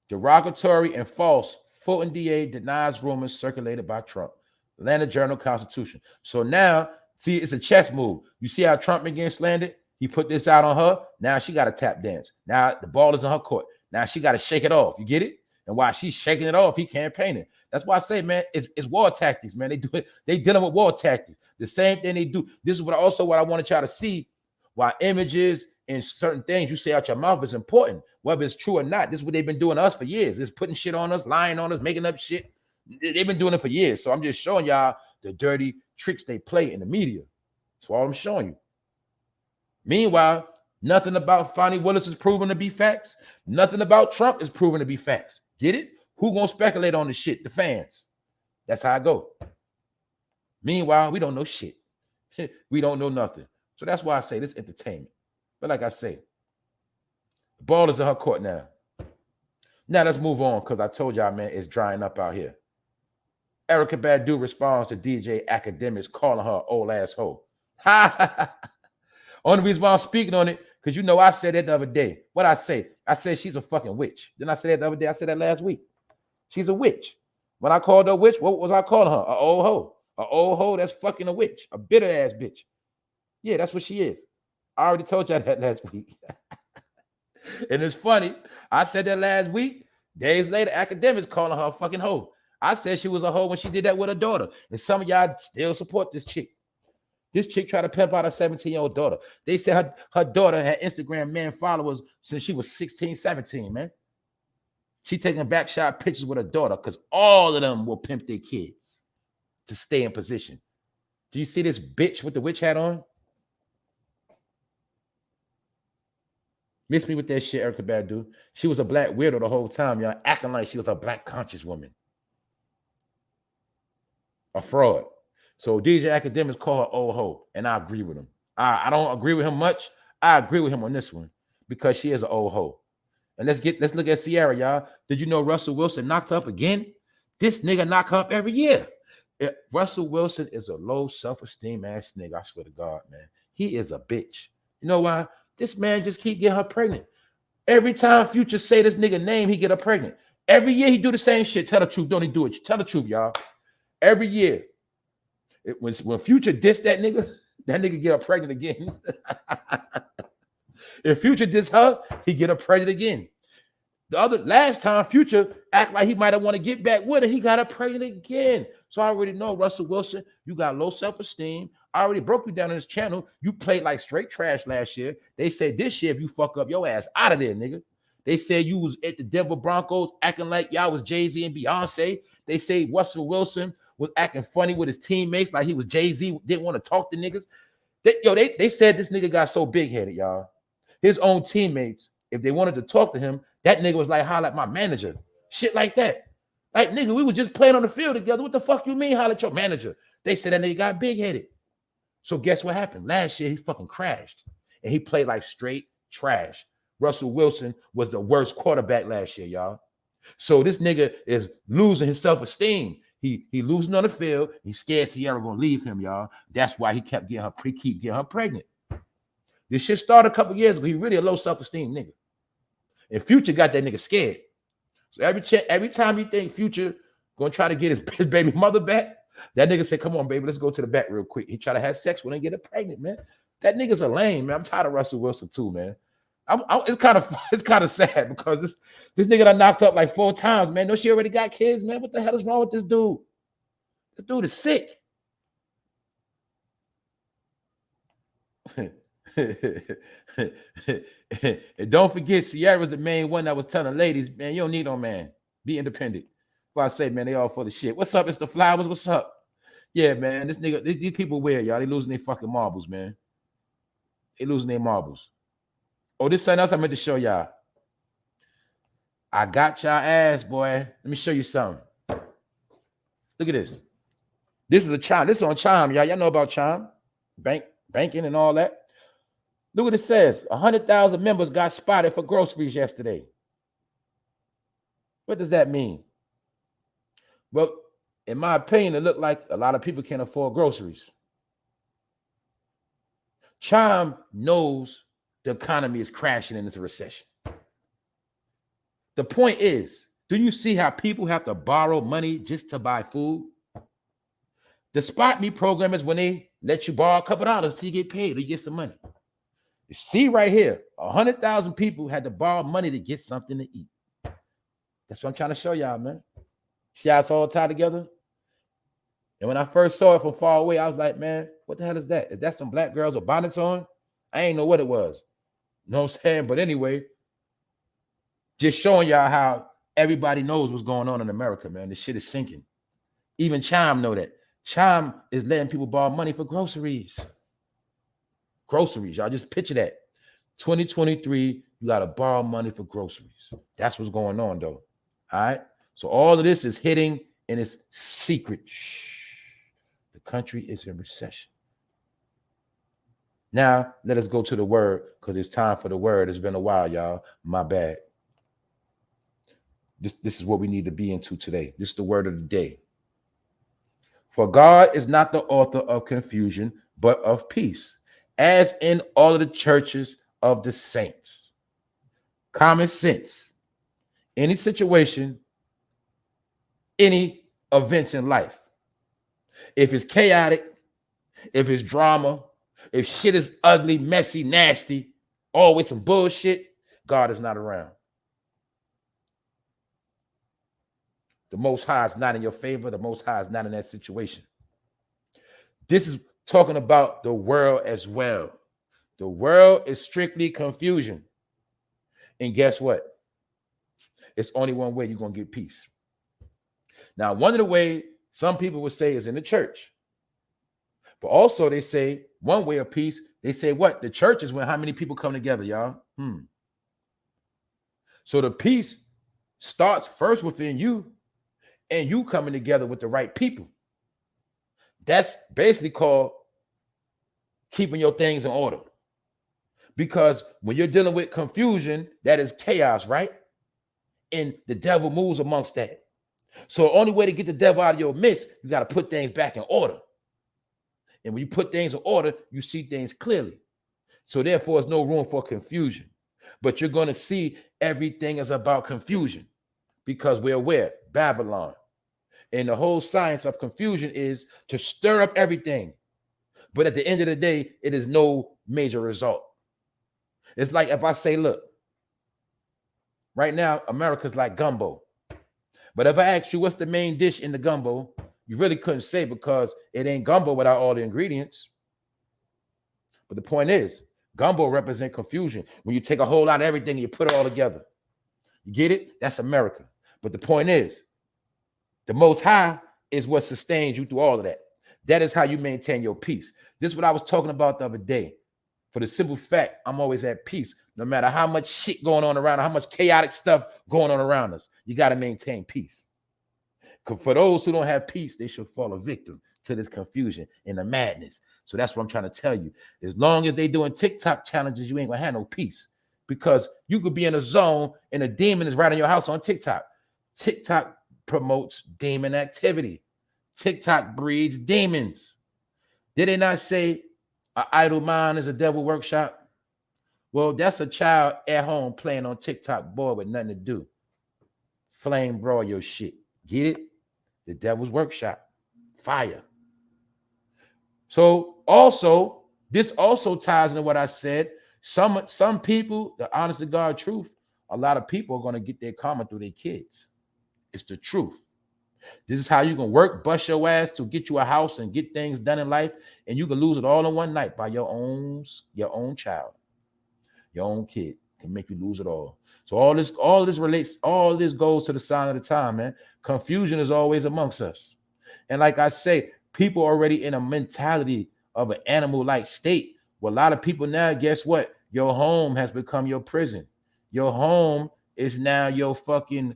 Derogatory and false. Fulton DA denies rumors circulated by Trump. Atlanta Journal-Constitution. So now, see, it's a chess move. You see how Trump been getting slandered? He put this out on her. Now she got to tap dance. Now the ball is in her court. Now she got to shake it off. You get it? And while she's shaking it off, he campaigning. That's why I say, man, it's war tactics, man. They do it. They dealing with war tactics. The same thing they do. This is what I want y'all to see. Why images and certain things you say out your mouth is important, whether it's true or not. This is what they've been doing to us for years. It's putting shit on us, lying on us, making up shit. They've been doing it for years. So I'm just showing y'all the dirty tricks they play in the media. That's all I'm showing you. Meanwhile, nothing about Fonnie Willis is proven to be facts. Nothing about Trump is proven to be facts. Get it? Who gonna speculate on the shit? The fans. That's how I go. Meanwhile, we don't know shit. We don't know nothing. So that's why I say this entertainment. But like I say, the ball is in her court now. Now let's move on, because I told y'all, man, it's drying up out here. Erykah Badu responds to DJ Academics calling her old asshole. Only reason why I'm speaking on it, because you know I said that the other day. What I say? I said she's a fucking witch. Then I said that the other day. I said that last week. She's a witch. When I called her a witch, what was I calling her? An old hoe. An old hoe that's fucking a witch. A bitter ass bitch. Yeah, that's what she is. I already told y'all that last week. And it's funny. I said that last week. Days later, Academics calling her a fucking hoe. I said she was a hoe when she did that with her daughter. And some of y'all still support this chick. This chick tried to pimp out her 17-year-old daughter. They said her daughter had Instagram man followers since she was 16, 17, man. She taking backshot pictures with her daughter because all of them will pimp their kids to stay in position. Do you see this bitch with the witch hat on? Miss me with that shit, Erykah Badu. She was a black weirdo the whole time, y'all, acting like she was a black conscious woman. A fraud. So DJ Academics call her old hoe, and I agree with him. I don't agree with him much. I agree with him on this one because she is an old hoe. And let's look at Sierra, y'all. Did you know Russell Wilson knocked her up again? This nigga knock her up every year. Russell Wilson is a low self-esteem ass nigga. I swear to God, man. He is a bitch. You know why? This man just keep getting her pregnant. Every time Future say this nigga name, he get her pregnant. Every year he do the same shit. Tell the truth. Don't he do it? Tell the truth, y'all. Every year. When Future diss that nigga get her pregnant again. If Future diss her, he get her pregnant again. Last time Future act like he might have want to get back with her, he got her pregnant again. So I already know, Russell Wilson, you got low self-esteem. I already broke you down on this channel. You played like straight trash last year. They said this year, if you fuck up, your ass out of there, nigga. They said you was at the Denver Broncos acting like y'all was Jay-Z and Beyonce. They say Russell Wilson was acting funny with his teammates like he was Jay-Z, didn't want to talk to niggas. They said this nigga got so big-headed, y'all. His own teammates, if they wanted to talk to him, that nigga was like, holla at my manager. Shit like that. Like, nigga, we was just playing on the field together. What the fuck you mean, holla at your manager? They said that nigga got big-headed. So guess what happened? Last year, he fucking crashed. And he played like straight trash. Russell Wilson was the worst quarterback last year, y'all. So this nigga is losing his self-esteem. He losing on the field. He's scared Sierra gonna leave him, y'all. That's why he kept getting her pregnant. This shit started a couple years ago. He really a low self-esteem nigga. And Future got that nigga scared. So every time you think Future gonna try to get his baby mother back, that nigga said, come on, baby, let's go to the back real quick. He try to have sex with her and get her pregnant, man. That nigga's a lame, man. I'm tired of Russell Wilson too, man. It's kind of sad because this nigga done knocked up like 4 times, man. No, she already got kids, man. What the hell is wrong with this dude? This dude is sick. And don't forget, Sierra's the main one that was telling ladies, man, you don't need no man. Be independent. Well, I say, man, they all full of shit. What's up, Mr. Flowers? What's up? Yeah, man, this nigga, these people weird, y'all. They losing their fucking marbles, man. They losing their marbles. Oh, this is something else I meant to show y'all. I got y'all ass, boy. Let me show you something. Look at this. This is a chime. This is on Chime, y'all. Y'all know about Chime, banking and all that. Look what it says. 100,000 members got spotted for groceries yesterday. What does that mean? Well, in my opinion, it looked like a lot of people can't afford groceries. Chime knows the economy is crashing and it's a recession. The point is, do you see how people have to borrow money just to buy food? The Spot Me program is when they let you borrow a couple dollars till you get paid or you get some money. You see right here, 100,000 people had to borrow money to get something to eat. That's what I'm trying to show y'all, man. See how it's all tied together? And when I first saw it from far away, I was like, man, what the hell is that? Is that some black girls with bonnets on? I ain't know what it was. You know what I'm saying? But anyway, just showing y'all how everybody knows what's going on in America, man. This shit is sinking. Even Chime know that. Chime is letting people borrow money for groceries. Groceries, y'all just picture that. 2023, you got to borrow money for groceries. That's what's going on, though. All right? So all of this is hitting and it's secret. Shh. The country is in recession. Now, let us go to the word because it's time for the word. It's been a while, y'all. My bad. This is what we need to be into today. This is the word of the day. For God is not the author of confusion, but of peace, as in all of the churches of the saints. Common sense. Any situation, any events in life. If it's chaotic, if it's drama, if shit is ugly, messy, nasty, always some bullshit, God is not around. The Most High is not in your favor. The Most High is not in that situation. This is talking about the world as well. The world is strictly confusion. And guess what? It's only one way you're going to get peace. Now, one of the ways some people would say is in the church. But also they say one way of peace, they say what? The church is when how many people come together, y'all? So the peace starts first within you and you coming together with the right people. That's basically called keeping your things in order. Because when you're dealing with confusion, that is chaos, right? And the devil moves amongst that. So the only way to get the devil out of your midst, you got to put things back in order. And when you put things in order, you see things clearly. So therefore, there's no room for confusion. But you're going to see everything is about confusion because we're aware, Babylon. And the whole science of confusion is to stir up everything. But at the end of the day, it is no major result. It's like if I say, look, right now, America's like gumbo. But if I ask you what's the main dish in the gumbo, you really couldn't say because it ain't gumbo without all the ingredients. But the point is, gumbo represents confusion. When you take a whole lot of everything and you put it all together. You get it? That's America. But the point is, the Most High is what sustains you through all of that. That is how you maintain your peace. This is what I was talking about the other day. For the simple fact, I'm always at peace. No matter how much shit going on around, how much chaotic stuff going on around us, you got to maintain peace. Because for those who don't have peace, they should fall a victim to this confusion and the madness. So that's what I'm trying to tell you. As long as they doing TikTok challenges, you ain't going to have no peace. Because you could be in a zone and a demon is right in your house on TikTok. TikTok promotes demon activity. TikTok breeds demons. Did they not say an idle mind is a devil workshop? Well, that's a child at home playing on TikTok board with nothing to do. Flame brawl your shit. Get it? The devil's workshop. Fire. So also, this also ties into what I said. Some people, the honest to God truth, a lot of people are going to get their karma through their kids. It's the truth. This is how you can work, bust your ass to get you a house and get things done in life, and you can lose it all in one night by your own child, your own kid can make you lose it all. So all this goes to the sign of the time, man. Confusion is always amongst us, and like I say, people are already in a mentality of an animal-like state Well, a lot of people now, guess what? Your home has become your prison. Your home is now your fucking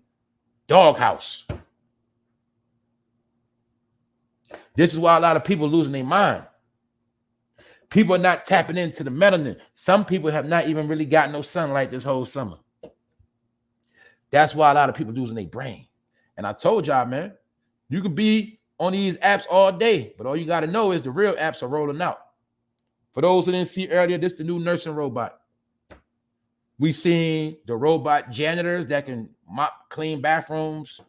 doghouse. This is why a lot of people losing their mind. People are not tapping into the melanin. Some people have not even really gotten no sunlight this whole summer. That's why a lot of people losing their brain. And I told y'all, man, you could be on these apps all day, but all you got to know is the real apps are rolling out. For those who didn't see earlier, this is the new nursing robot. We seen the robot janitors that can mop, clean bathrooms,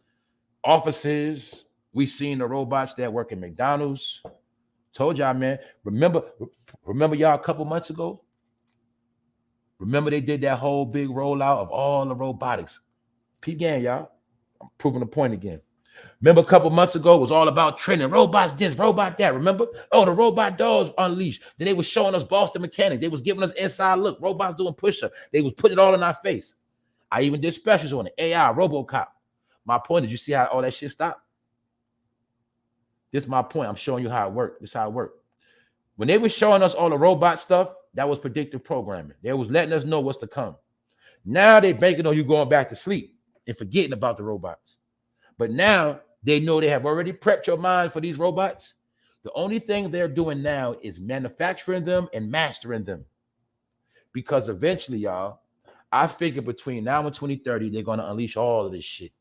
offices. We seen the robots that work in McDonald's. Told y'all, man. Remember y'all a couple months ago? Remember they did that whole big rollout of all the robotics. Peep game, y'all. I'm proving the point again. Remember a couple months ago, it was all about trending. Robots this, robot that. Remember? Oh, the robot dogs unleashed. Then they were showing us Boston Mechanics. They was giving us inside look. Robots doing push-up. They was putting it all in our face. I even did specials on it. AI, RoboCop. My point, did you see how all that shit stopped? This is my point. I'm showing you how it worked. This is how it worked. When they were showing us all the robot stuff, that was predictive programming. They was letting us know what's to come. Now they're banking on you going back to sleep and forgetting about the robots. But now they know they have already prepped your mind for these robots. The only thing they're doing now is manufacturing them and mastering them. Because eventually, y'all, I figure between now and 2030, they're going to unleash all of this shit.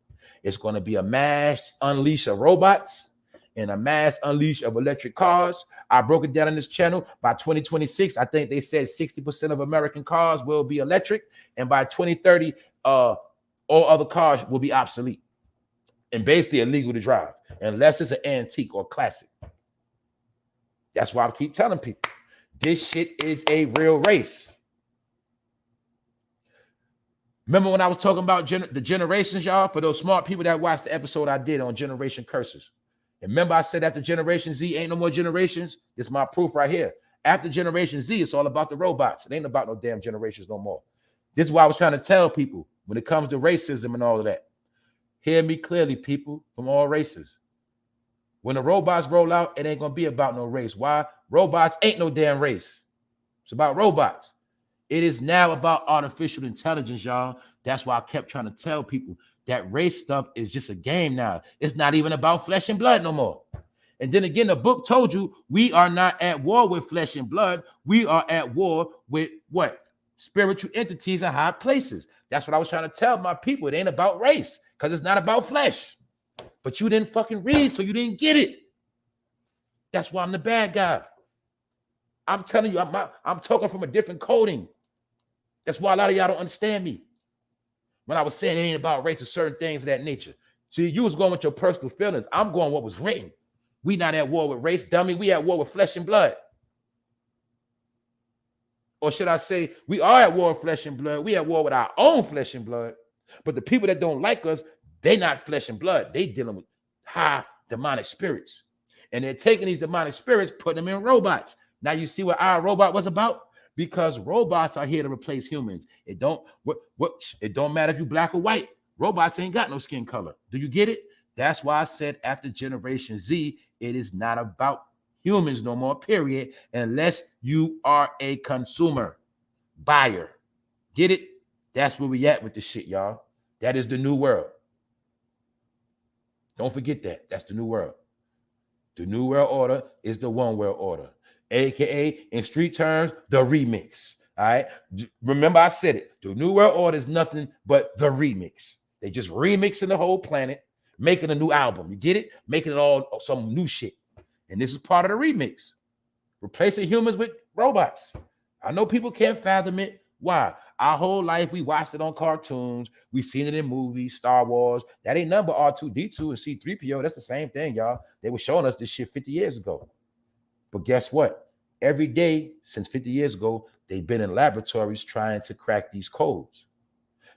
It's going to be a mass unleash of robots and a mass unleash of electric cars. I broke it down on this channel. By 2026, I think they said 60% of American cars will be electric. And by 2030, all other cars will be obsolete and basically illegal to drive unless it's an antique or classic. That's why I keep telling people, this shit is a real race. Remember when I was talking about the generations, y'all? For those smart people that watched the episode I did on generation curses. And remember I said after Generation Z ain't no more generations? It's my proof right here. After Generation Z, it's all about the robots. It ain't about no damn generations no more. This is why I was trying to tell people when it comes to racism and all of that. Hear me clearly, people from all races. When the robots roll out, it ain't going to be about no race. Why? Robots ain't no damn race. It's about robots. It is now about artificial intelligence, y'all. That's why I kept trying to tell people that race stuff is just a game now. It's not even about flesh and blood no more. And then again, the book told you we are not at war with flesh and blood. We are at war with what? Spiritual entities in high places. That's what I was trying to tell my people. It ain't about race because it's not about flesh. But you didn't fucking read, so you didn't get it. That's why I'm the bad guy. I'm telling you, I'm talking from a different coding. That's why a lot of y'all don't understand me. When I was saying it ain't about race or certain things of that nature. See, you was going with your personal feelings. I'm going what was written. We not at war with race, dummy. We at war with flesh and blood. Or should I say, we are at war with flesh and blood. We at war with our own flesh and blood. But the people that don't like us, they not flesh and blood. They dealing with high demonic spirits. And they're taking these demonic spirits, putting them in robots. Now you see what our robot was about? Because robots are here to replace humans. It don't matter if you're black or white. Robots ain't got no skin color. Do you get it? That's why I said after Generation Z, it is not about humans no more, period, unless you are a consumer, buyer. Get it? That's where we at with this shit, y'all. That is the new world. Don't forget that. That's the new world. The new world order is the one world order, aka in street terms, the remix. All right. Remember, I said it. The new world order is nothing but the remix. They just remixing the whole planet, making a new album. You get it? Making it all some new shit. And this is part of the remix. Replacing humans with robots. I know people can't fathom it. Why? Our whole life, we watched it on cartoons. We've seen it in movies, Star Wars. That ain't nothing but R2-D2 and C-3PO. That's the same thing, y'all. They were showing us this shit 50 years ago. But guess what? Every day since 50 years ago, they've been in laboratories trying to crack these codes.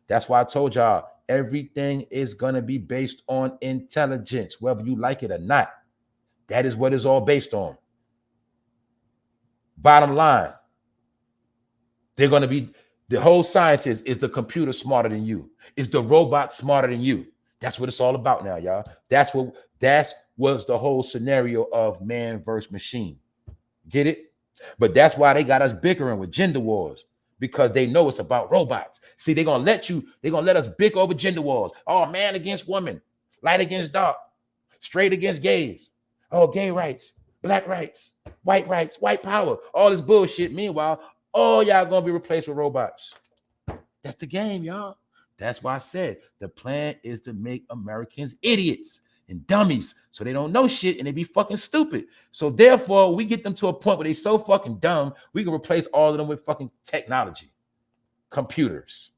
That's why I told y'all, everything is going to be based on intelligence, whether you like it or not. That is what it's all based on. Bottom line, they're going to be, the whole science is the computer smarter than you? Is the robot smarter than you? That's what it's all about now, y'all. That was the whole scenario of man versus machine. Get it? But that's why they got us bickering with gender wars, because they know it's about robots. See, they're gonna let us bicker over gender wars. Oh, man against woman, light against dark, straight against gays. Oh, gay rights, black rights, white power, all this bullshit. Meanwhile, all y'all gonna be replaced with robots. That's the game, y'all. That's why I said the plan is to make Americans idiots and dummies, so they don't know shit and they be fucking stupid. So therefore, we get them to a point where they so fucking dumb, we can replace all of them with fucking technology, computers.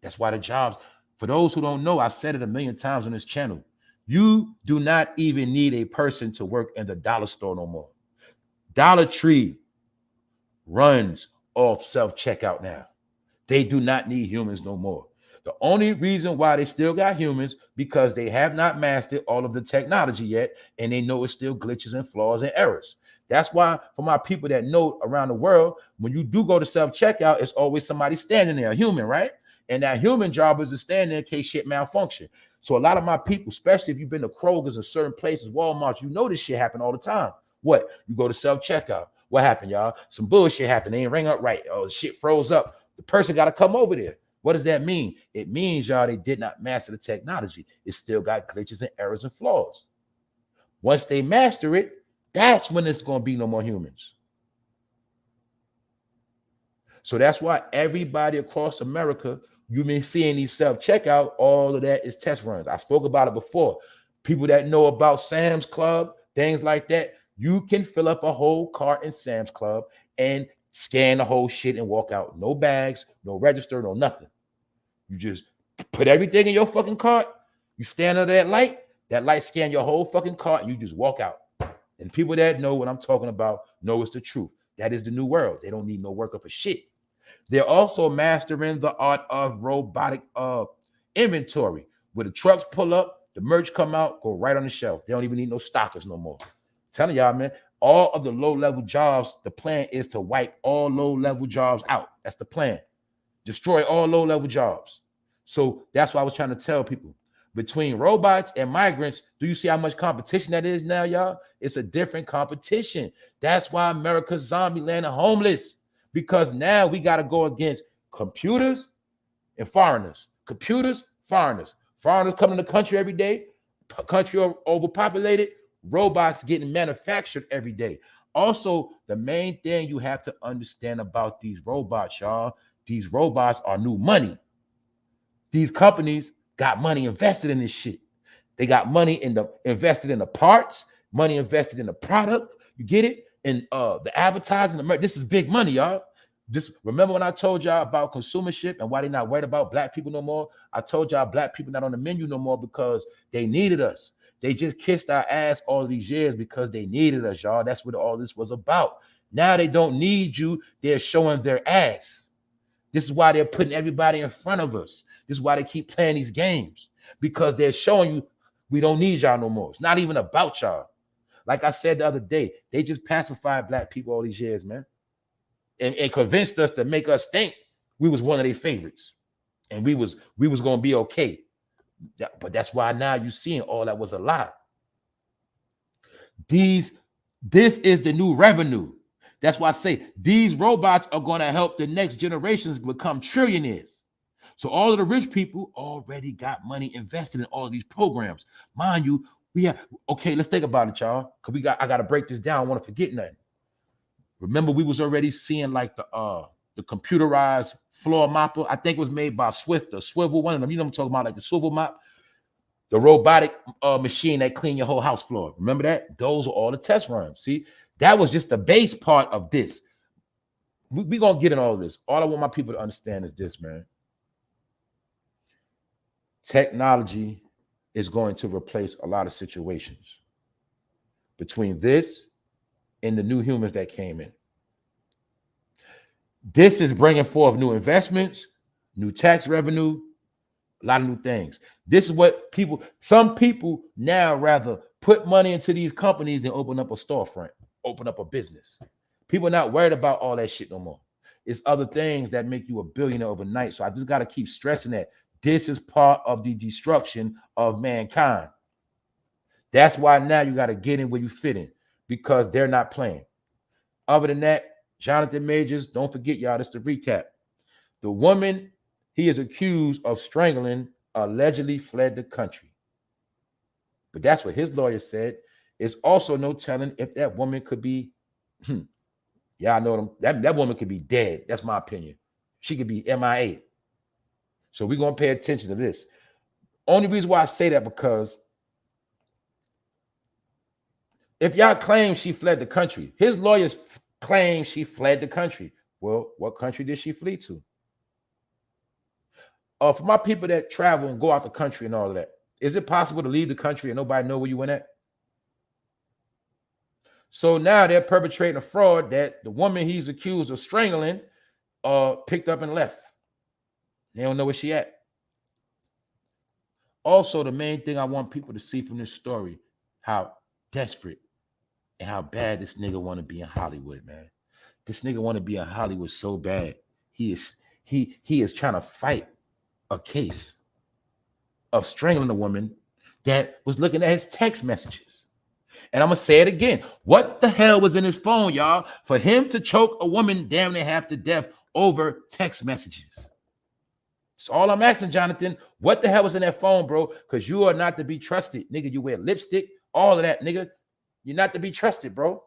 That's why the jobs, for those who don't know, I said it a million times on this channel, you do not even need a person to work in the dollar store no more. Dollar Tree runs off self-checkout now. They do not need humans no more. The only reason why they still got humans, because they have not mastered all of the technology yet, and they know it's still glitches and flaws and errors. That's why, for my people that know around the world, when you do go to self-checkout, it's always somebody standing there, a human, right? And that human job is to stand there in case shit malfunction. So a lot of my people, especially if you've been to Kroger's or certain places, Walmart, you know this shit happen all the time. What? You go to self-checkout. What happened, y'all? Some bullshit happened. They ain't ring up right. Oh, shit froze up. The person got to come over there. What does that mean? It means, y'all, they did not master the technology. It still got glitches and errors and flaws. Once they master it, that's when it's going to be no more humans. So that's why everybody across America, you've been seeing these self-checkout, all of that is test runs. I spoke about it before. People that know about Sam's Club, things like that, you can fill up a whole cart in Sam's Club and scan the whole shit and walk out. No bags, no register, no nothing. You just put everything in your fucking cart. You stand under that light scan your whole fucking cart, and you just walk out. And people that know what I'm talking about know it's the truth. That is the new world. They don't need no worker for shit. They're also mastering the art of robotic inventory, where the trucks pull up, the merch come out, go right on the shelf. They don't even need no stockers no more. I'm telling y'all, man, all of the low-level jobs, the plan is to wipe all low-level jobs out. That's the plan. Destroy all low-level jobs. So that's why I was trying to tell people. Between robots and migrants, do you see how much competition that is now, y'all? It's a different competition. That's why America's zombie land and homeless. Because now we got to go against computers and foreigners. Computers, foreigners. Foreigners coming to the country every day. Country overpopulated. Robots getting manufactured every day. Also, the main thing you have to understand about these robots, y'all, these robots are new money. These companies got money invested in this shit. They got money invested in the parts, money invested in the product. You get it? And the advertising, this is big money, y'all. Just remember when I told y'all about consumership and why they're not worried about black people no more? I told y'all black people not on the menu no more because they needed us. They just kissed our ass all these years because they needed us, y'all. That's what all this was about. Now they don't need you. They're showing their ass. This is why they're putting everybody in front of us. This is why they keep playing these games, because they're showing you we don't need y'all no more. It's not even about y'all. Like I said the other day, they just pacified black people all these years, man, and convinced us to make us think we was one of their favorites and we was going to be okay. But that's why now you're seeing all that was a lie. This is the new revenue. That's why I say these robots are going to help the next generations become trillionaires. So all of the rich people already got money invested in all of these programs. Mind you, okay, let's think about it, y'all. Because I got to break this down. I want to forget nothing. Remember, we was already seeing like the computerized floor mopper. I think it was made by Swift or Swivel, one of them. You know what I'm talking about, like the swivel mop. The robotic machine that clean your whole house floor. Remember that? Those are all the test runs. See, that was just the base part of this. We're going to get in all of this. All I want my people to understand is this, man. Technology is going to replace a lot of situations. Between this and the new humans that came in. This is bringing forth new investments, new tax revenue, a lot of new things. This is what some people now rather put money into these companies than open up a storefront, open up a business. People are not worried about all that shit no more. It's other things that make you a billionaire overnight. So I just got to keep stressing that this is part of the destruction of mankind. That's why now you got to get in where you fit in, because they're not playing. Other than that, Jonathan Majors, don't forget, y'all, this is the recap. The woman he is accused of strangling allegedly fled the country. But that's what his lawyer said. It's also no telling if that woman could be, y'all know them, that woman could be dead. That's my opinion. She could be MIA. So we're going to pay attention to this. Only reason why I say that because if y'all claim she fled the country, his lawyers claim she fled the country. Well, what country did she flee to? For my people that travel and go out the country and all of that, is it possible to leave the country and nobody know where you went at? So now they're perpetrating a fraud that the woman he's accused of strangling picked up and left. They don't know where she at. Also, the main thing I want people to see from this story, how desperate and how bad this nigga want to be in Hollywood, man. This nigga want to be in Hollywood so bad. He is trying to fight a case of strangling a woman that was looking at his text messages. And I'm going to say it again. What the hell was in his phone, y'all, for him to choke a woman damn near half to death over text messages? That's all I'm asking, Jonathan. What the hell was in that phone, bro? Because you are not to be trusted. Nigga, you wear lipstick, all of that, nigga. You're not to be trusted, bro.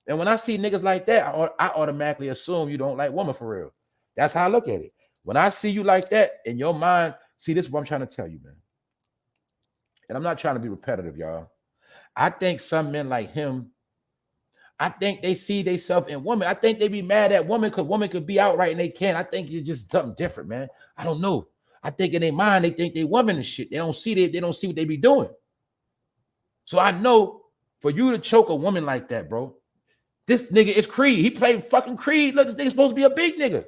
And when I see niggas like that, I automatically assume you don't like women for real. That's how I look at it. When I see you like that, in your mind, see, this is what I'm trying to tell you, man. And I'm not trying to be repetitive, y'all. I think some men like him, I think they see themselves in women. I think they be mad at women because women could be outright and they can't. I think you're just something different, man. I don't know. I think in their mind, they think they women and shit. They don't see what they be doing. So I know for you to choke a woman like that, bro, this nigga is Creed. He played fucking Creed. Look, this nigga's supposed to be a big nigga.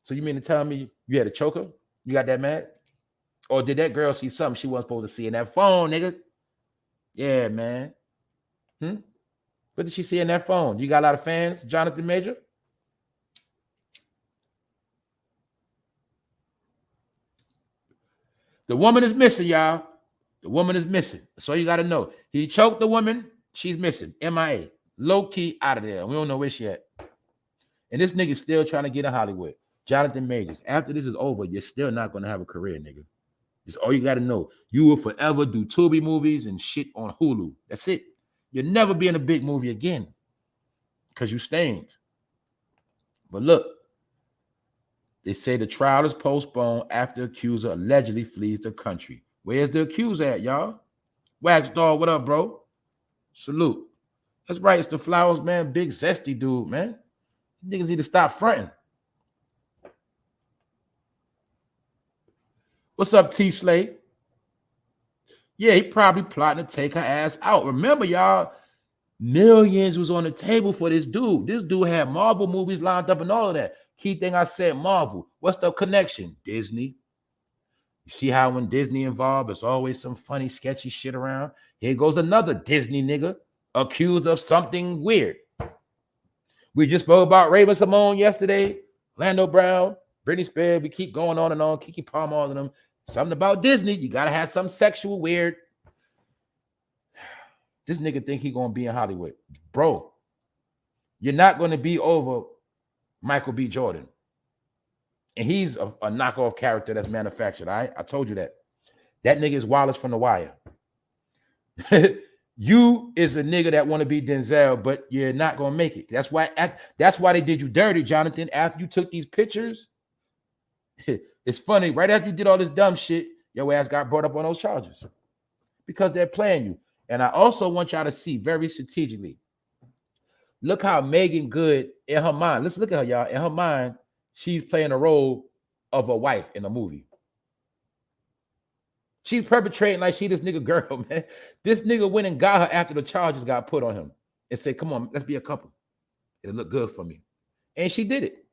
So you mean to tell me you had a choker? You got that mad? Or did that girl see something she wasn't supposed to see in that phone, nigga? Yeah, man. What did she see in that phone? You got a lot of fans, Jonathan Major? The woman is missing, y'all. The woman is missing. That's all you got to know. He choked the woman. She's missing. MIA. Low key out of there. We don't know where she at. And this nigga's still trying to get in Hollywood. Jonathan Majors, after this is over, you're still not going to have a career, nigga. It's all you got to know. You will forever do Tubi movies and shit on Hulu. That's it. You'll never be in a big movie again because you stained. But look, they say the trial is postponed after accuser allegedly flees the country. Where's the accuser at, y'all? Wax Dog, what up, bro? Salute. That's right. It's the Flowers, man. Big zesty dude, man. Niggas need to stop fronting. What's up, T Slay? Yeah, he probably plotting to take her ass out. Remember, y'all, millions was on the table for this dude. This dude had Marvel movies lined up and all of that. Key thing I said, Marvel. What's the connection? Disney. You see how when Disney involved, there's always some funny, sketchy shit around. Here goes another Disney nigga accused of something weird. We just spoke about Raven-Symoné yesterday, Lando Brown, Britney Spears. We keep going on and on. Keke Palmer, all of them. Something about Disney. You got to have some sexual weird. This nigga think he going to be in Hollywood. Bro, you're not going to be over Michael B. Jordan. And he's a knockoff character that's manufactured, all right? I told you that. That nigga is Wallace from The Wire. You is a nigga that want to be Denzel, but you're not going to make it. That's why they did you dirty, Jonathan. After you took these pictures, it's funny. Right after you did all this dumb shit, your ass got brought up on those charges because they're playing you. And I also want y'all to see very strategically. Look how Megan Good in her mind. Let's look at her, y'all. In her mind, she's playing a role of a wife in a movie. She's perpetrating like she this nigga girl, man. This nigga went and got her after the charges got put on him and said, come on, let's be a couple. It'll look good for me. And she did it.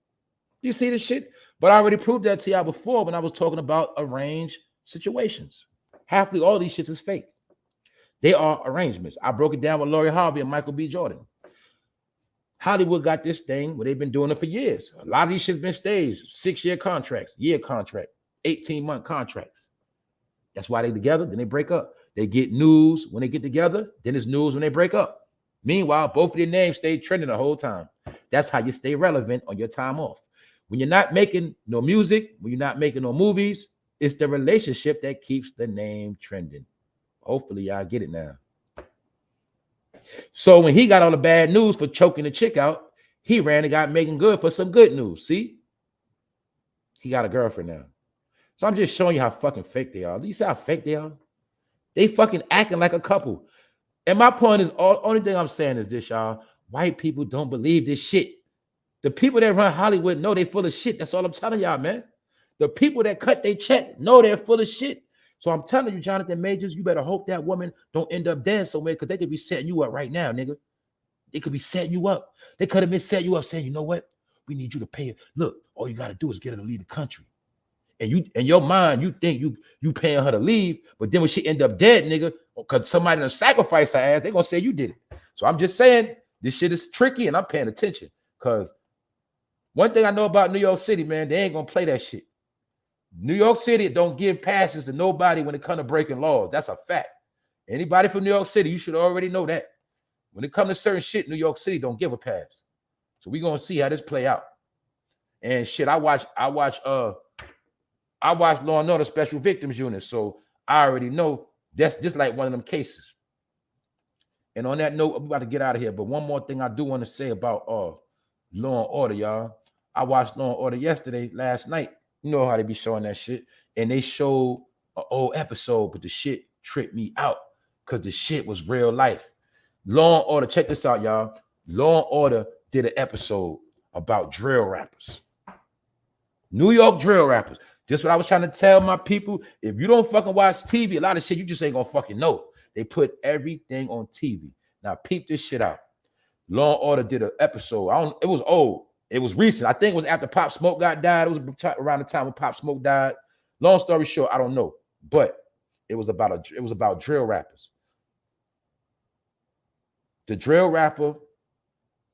You see this shit? But I already proved that to y'all before when I was talking about arranged situations. Halfly all these shits is fake. They are arrangements. I broke it down with Lori Harvey and Michael B. Jordan. Hollywood got this thing where they've been doing it for years. A lot of these shit's been staged. 6-year contracts, year contract, 18-month contracts. That's why they together, then they break up. They get news when they get together, then it's news when they break up. Meanwhile, both of their names stayed trending the whole time. That's how you stay relevant on your time off. When you're not making no music, when you're not making no movies, it's the relationship that keeps the name trending. Hopefully, y'all get it now. So when he got all the bad news for choking the chick out, he ran and got Megan Good for some good news. See? He got a girlfriend now. So I'm just showing you how fucking fake they are. You see how fake they are? They fucking acting like a couple. And my point is, only thing I'm saying is this, y'all. White people don't believe this shit. The people that run Hollywood know they full of shit. That's all I'm telling y'all, man. The people that cut their check know they're full of shit. So I'm telling you, Jonathan Majors, you better hope that woman don't end up dead somewhere, because they could be setting you up right now, nigga. They could be setting you up. They could have been setting you up saying, you know what? We need you to pay it. Look, all you got to do is get her to leave the country. And you, in your mind, you think you paying her to leave, but then when she end up dead, nigga, because somebody done sacrificed her ass, they're going to say you did it. So I'm just saying, this shit is tricky, and I'm paying attention. Because one thing I know about New York City, man, they ain't going to play that shit. New York City don't give passes to nobody when it comes to breaking laws. That's a fact. Anybody from New York City, you should already know that. When it comes to certain shit, New York City don't give a pass. So we're gonna see how this play out. And shit, I watch Law and Order Special Victims Unit. So I already know that's just like one of them cases. And on that note, I'm about to get out of here. But one more thing I do want to say about Law and Order, y'all. I watched Law and Order last night. You know how they be showing that shit. And they showed an old episode, but the shit tripped me out because the shit was real life. Law and Order, check this out, y'all. Law and Order did an episode about drill rappers. New York drill rappers. Just what I was trying to tell my people. If you don't fucking watch TV, a lot of shit you just ain't gonna fucking know. They put everything on TV. Now peep this shit out. Law and Order did an episode. It was old. It was recent. I think it was after Pop Smoke got died. It was around the time when Pop Smoke died. Long story short, I don't know. But it was about drill rappers. The drill rapper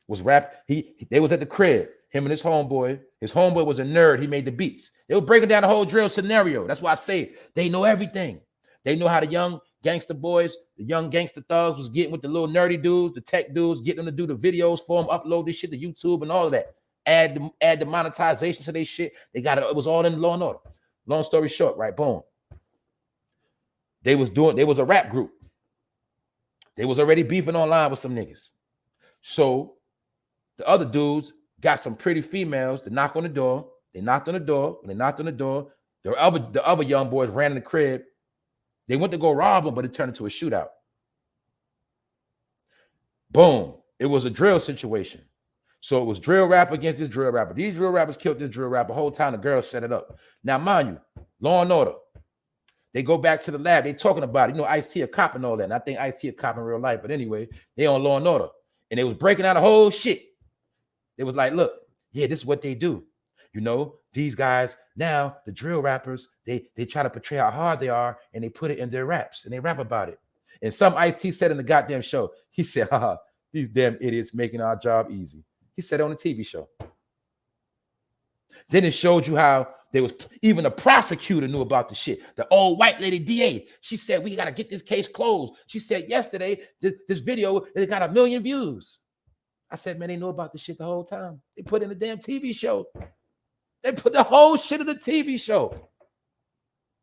was they was at the crib, him and his homeboy. His homeboy was a nerd. He made the beats. They were breaking down the whole drill scenario. That's why I say they know everything. They know how the young gangster boys, the young gangster thugs was getting with the little nerdy dudes, the tech dudes, getting them to do the videos for them, upload this shit to YouTube and all of that. Add the monetization to their shit. It was all in Law and Order. Long story short, right? Boom. They was a rap group. They was already beefing online with some niggas. So the other dudes got some pretty females to knock on the door. They knocked on the door. When they knocked on the door, the other young boys ran in the crib. They went to go rob them, but it turned into a shootout. Boom. It was a drill situation. So it was drill rapper against this drill rapper. These drill rappers killed this drill rapper. The whole time the girls set it up. Now, mind you, Law and Order. They go back to the lab. They talking about it. You know, Ice-T a cop and all that. And I think Ice-T a cop in real life. But anyway, they on Law and Order. And they was breaking out the whole shit. They was like, look, yeah, this is what they do. You know, these guys, now the drill rappers, they try to portray how hard they are, and they put it in their raps, and they rap about it. And some Ice-T said in the goddamn show, he said, haha, these damn idiots making our job easy. He said it on the TV show. Then it showed you how there was even a prosecutor knew about the shit. The old white lady DA, she said, we got to get this case closed. She said yesterday, this video, it got 1 million views. I said, man, they know about this shit the whole time. They put in the damn TV show. They put the whole shit in the TV show.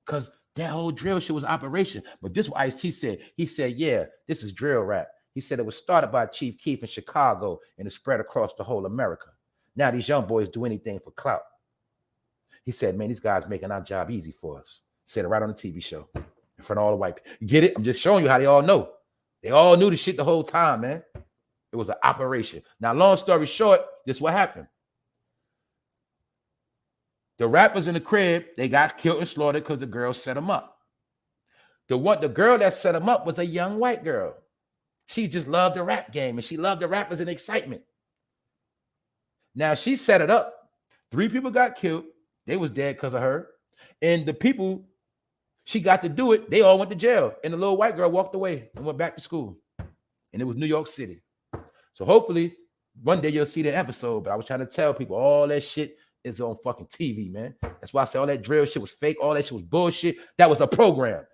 Because that whole drill shit was operation. But this is what Ice-T said. He said, yeah, this is drill rap. He said it was started by Chief Keef in Chicago and it spread across the whole America. Now these young boys do anything for clout. He said, man, these guys making our job easy for us. He said it right on the TV show in front of all the white people. You get it? I'm just showing you how they all know. They all knew the shit the whole time, man. It was an operation. Now, long story short, this is what happened. The rappers in the crib, they got killed and slaughtered because the girl set them up. The girl that set them up was a young white girl. She just loved the rap game and she loved the rappers and excitement. Now she set it up. 3 people got killed. They was dead because of her. And the people she got to do it, they all went to jail. And the little white girl walked away and went back to school. And it was New York City. So hopefully one day you'll see the episode. But I was trying to tell people all that shit is on fucking TV, man. That's why I said all that drill shit was fake. All that shit was bullshit. That was a program.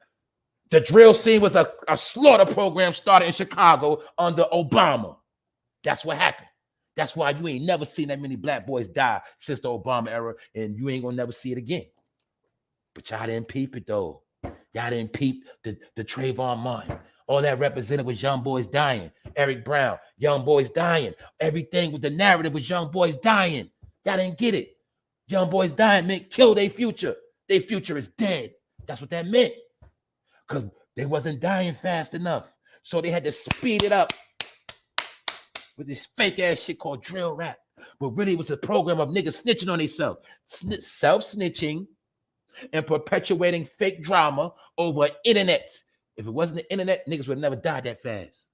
The drill scene was a slaughter program started in Chicago under Obama. That's what happened. That's why you ain't never seen that many black boys die since the Obama era, and you ain't gonna never see it again. But y'all didn't peep it though. Y'all didn't peep the Trayvon Martin. All that represented was young boys dying. Eric Brown, young boys dying. Everything with the narrative was young boys dying. Y'all didn't get it. Young boys dying meant kill their future. Their future is dead. That's what that meant. Because they wasn't dying fast enough. So they had to speed it up with this fake ass shit called drill rap. But really it was a program of niggas snitching on themselves. Self-snitching and perpetuating fake drama over internet. If it wasn't the internet, niggas would have never died that fast.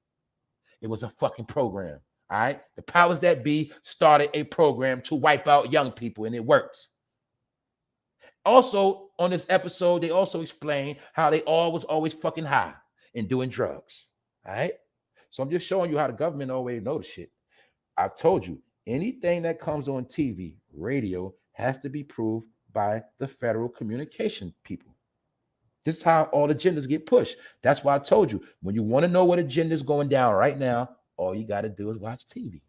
It was a fucking program. All right. The powers that be started a program to wipe out young people, and it worked. Also, on this episode, they also explain how they all was always fucking high and doing drugs. All right. So I'm just showing you how the government always know the shit. I've told you, anything that comes on TV, radio, has to be proved by the federal communication people. This is how all agendas get pushed. That's why I told you, when you want to know what agenda is going down right now, all you got to do is watch TV.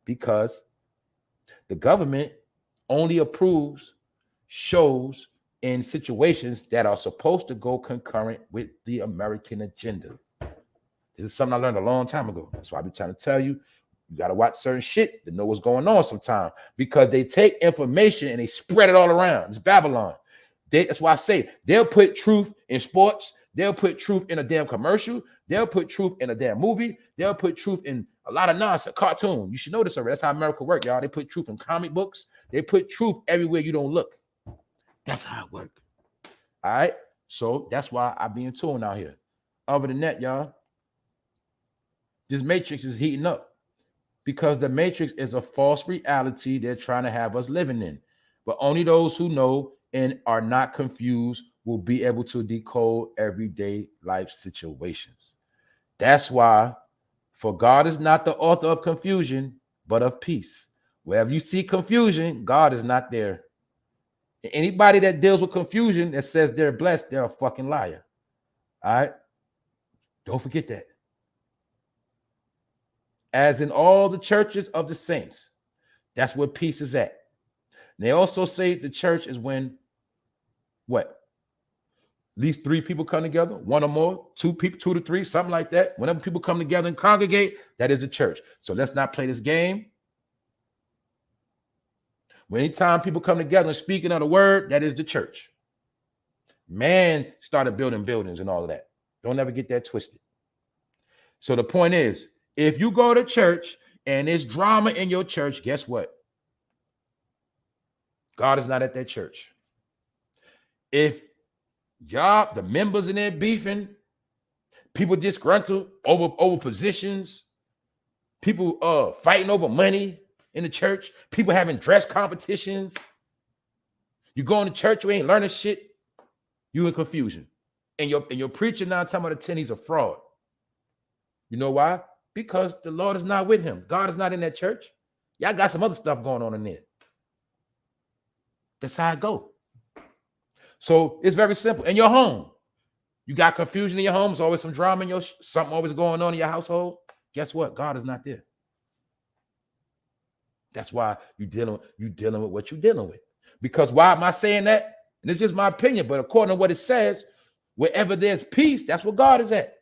Because the government only approves shows in situations that are supposed to go concurrent with the American agenda. This is something I learned a long time ago. That's why I be trying to tell you, you got to watch certain shit to know what's going on sometimes, because they take information and they spread it all around. It's Babylon. That's why I say they'll put truth in sports. They'll put truth in a damn commercial. They'll put truth in a damn movie. They'll put truth in a lot of nonsense, cartoon. You should know this already. That's how America works, y'all. They put truth in comic books. They put truth everywhere you don't look. That's how it works. All right. So that's why I be in tune out here. Other than that, y'all, this matrix is heating up because the matrix is a false reality they're trying to have us living in. But only those who know and are not confused will be able to decode everyday life situations. That's why, for God is not the author of confusion, but of peace. Wherever you see confusion, God is not there. Anybody that deals with confusion that says they're blessed, they're a fucking liar. All right? Don't forget that. As in all the churches of the saints, that's where peace is at. They also say the church is when what? At least 3 people come together, 1 or more, 2 people, 2 to 3, something like that. Whenever people come together and congregate, that is the church. So let's not play this game. When anytime people come together and speaking of the word, that is the church. Man started building buildings and all of that. Don't ever get that twisted. So the point is, if you go to church and there's drama in your church, guess what? God is not at that church. If y'all, the members in there beefing, people disgruntled over positions, people fighting over money in the church, people having dress competitions, you going to church, you ain't learning shit, you in confusion. And your preacher 9 times out of 10, he's a fraud. You know why? Because the Lord is not with him. God is not in that church. Y'all got some other stuff going on in there. That's how it go. So it's very simple. In your home, you got confusion in your home. There's always some drama in your something always going on in your household. Guess what? God is not there. That's why you're dealing with what you're dealing with. Because why am I saying that? And this is my opinion, but according to what it says, wherever there's peace, that's where God is at.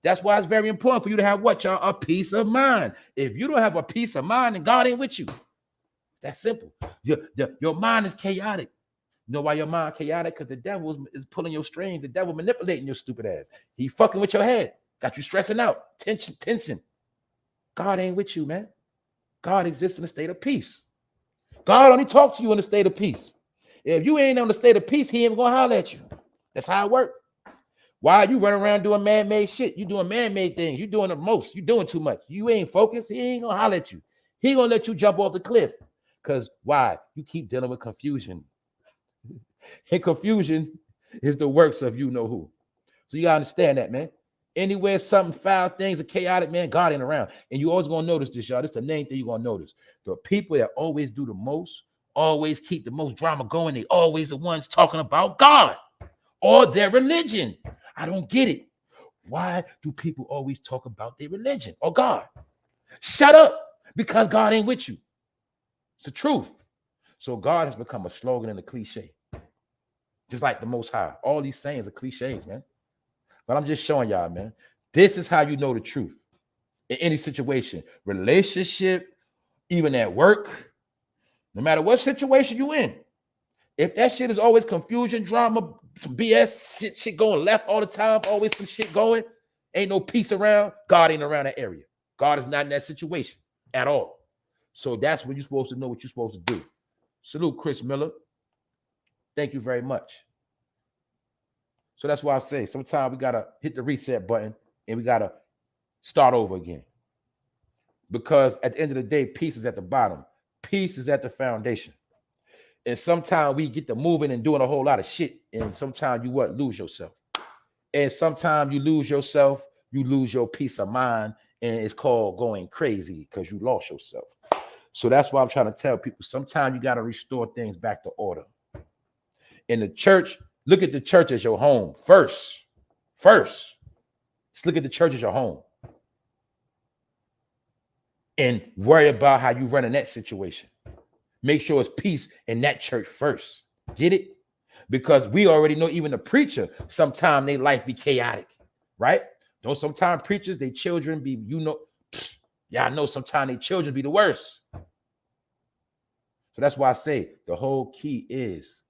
That's why it's very important for you to have what, y'all? A peace of mind. If you don't have a peace of mind, then God ain't with you. That's simple. Your mind is chaotic. You know why your mind chaotic? Because the devil is pulling your strings. The devil manipulating your stupid ass. He fucking with your head. Got you stressing out. Tension. God ain't with you, man. God exists in a state of peace. God only talks to you in a state of peace. If you ain't on the state of peace, he ain't gonna holler at you. That's how it works. Why you running around doing man-made shit? You doing man-made things. You doing the most. You doing too much. You ain't focused. He ain't gonna holler at you. He gonna let you jump off the cliff. Because why? You keep dealing with confusion. And confusion is the works of you know who. So you gotta understand that, man. Anywhere something foul, things are chaotic, man, God ain't around. And you always gonna notice this, y'all. This is the main thing you're gonna notice. The people that always do the most, always keep the most drama going, they always the ones talking about God or their religion. I don't get it. Why do people always talk about their religion or God? Shut up, because God ain't with you. It's the truth. So God has become a slogan and a cliche. Just like the Most High. All these sayings are cliches, man. But I'm just showing y'all, man. This is how you know the truth. In any situation, relationship, even at work, no matter what situation you in. If that shit is always confusion, drama, some BS, shit going left all the time, always some shit going, ain't no peace around, God ain't around that area. God is not in that situation at all. So that's when you're supposed to know what you're supposed to do. Salute, Chris Miller. Thank you very much. So that's why I say sometimes we got to hit the reset button and we got to start over again. Because at the end of the day, peace is at the bottom. Peace is at the foundation. And sometimes we get to moving and doing a whole lot of shit. And sometimes you lose yourself. And sometimes you lose yourself, you lose your peace of mind. And it's called going crazy because you lost yourself. So that's why I'm trying to tell people, sometimes you got to restore things back to order. In the church, look at the church as your home first. Just look at the church as your home. And worry about how you run in that situation. Make sure it's peace in that church first. Get it? Because we already know even the preacher, sometimes their life be chaotic, right? Don't sometimes preachers, their children be, I know sometimes their children be the worst. So that's why I say the whole key is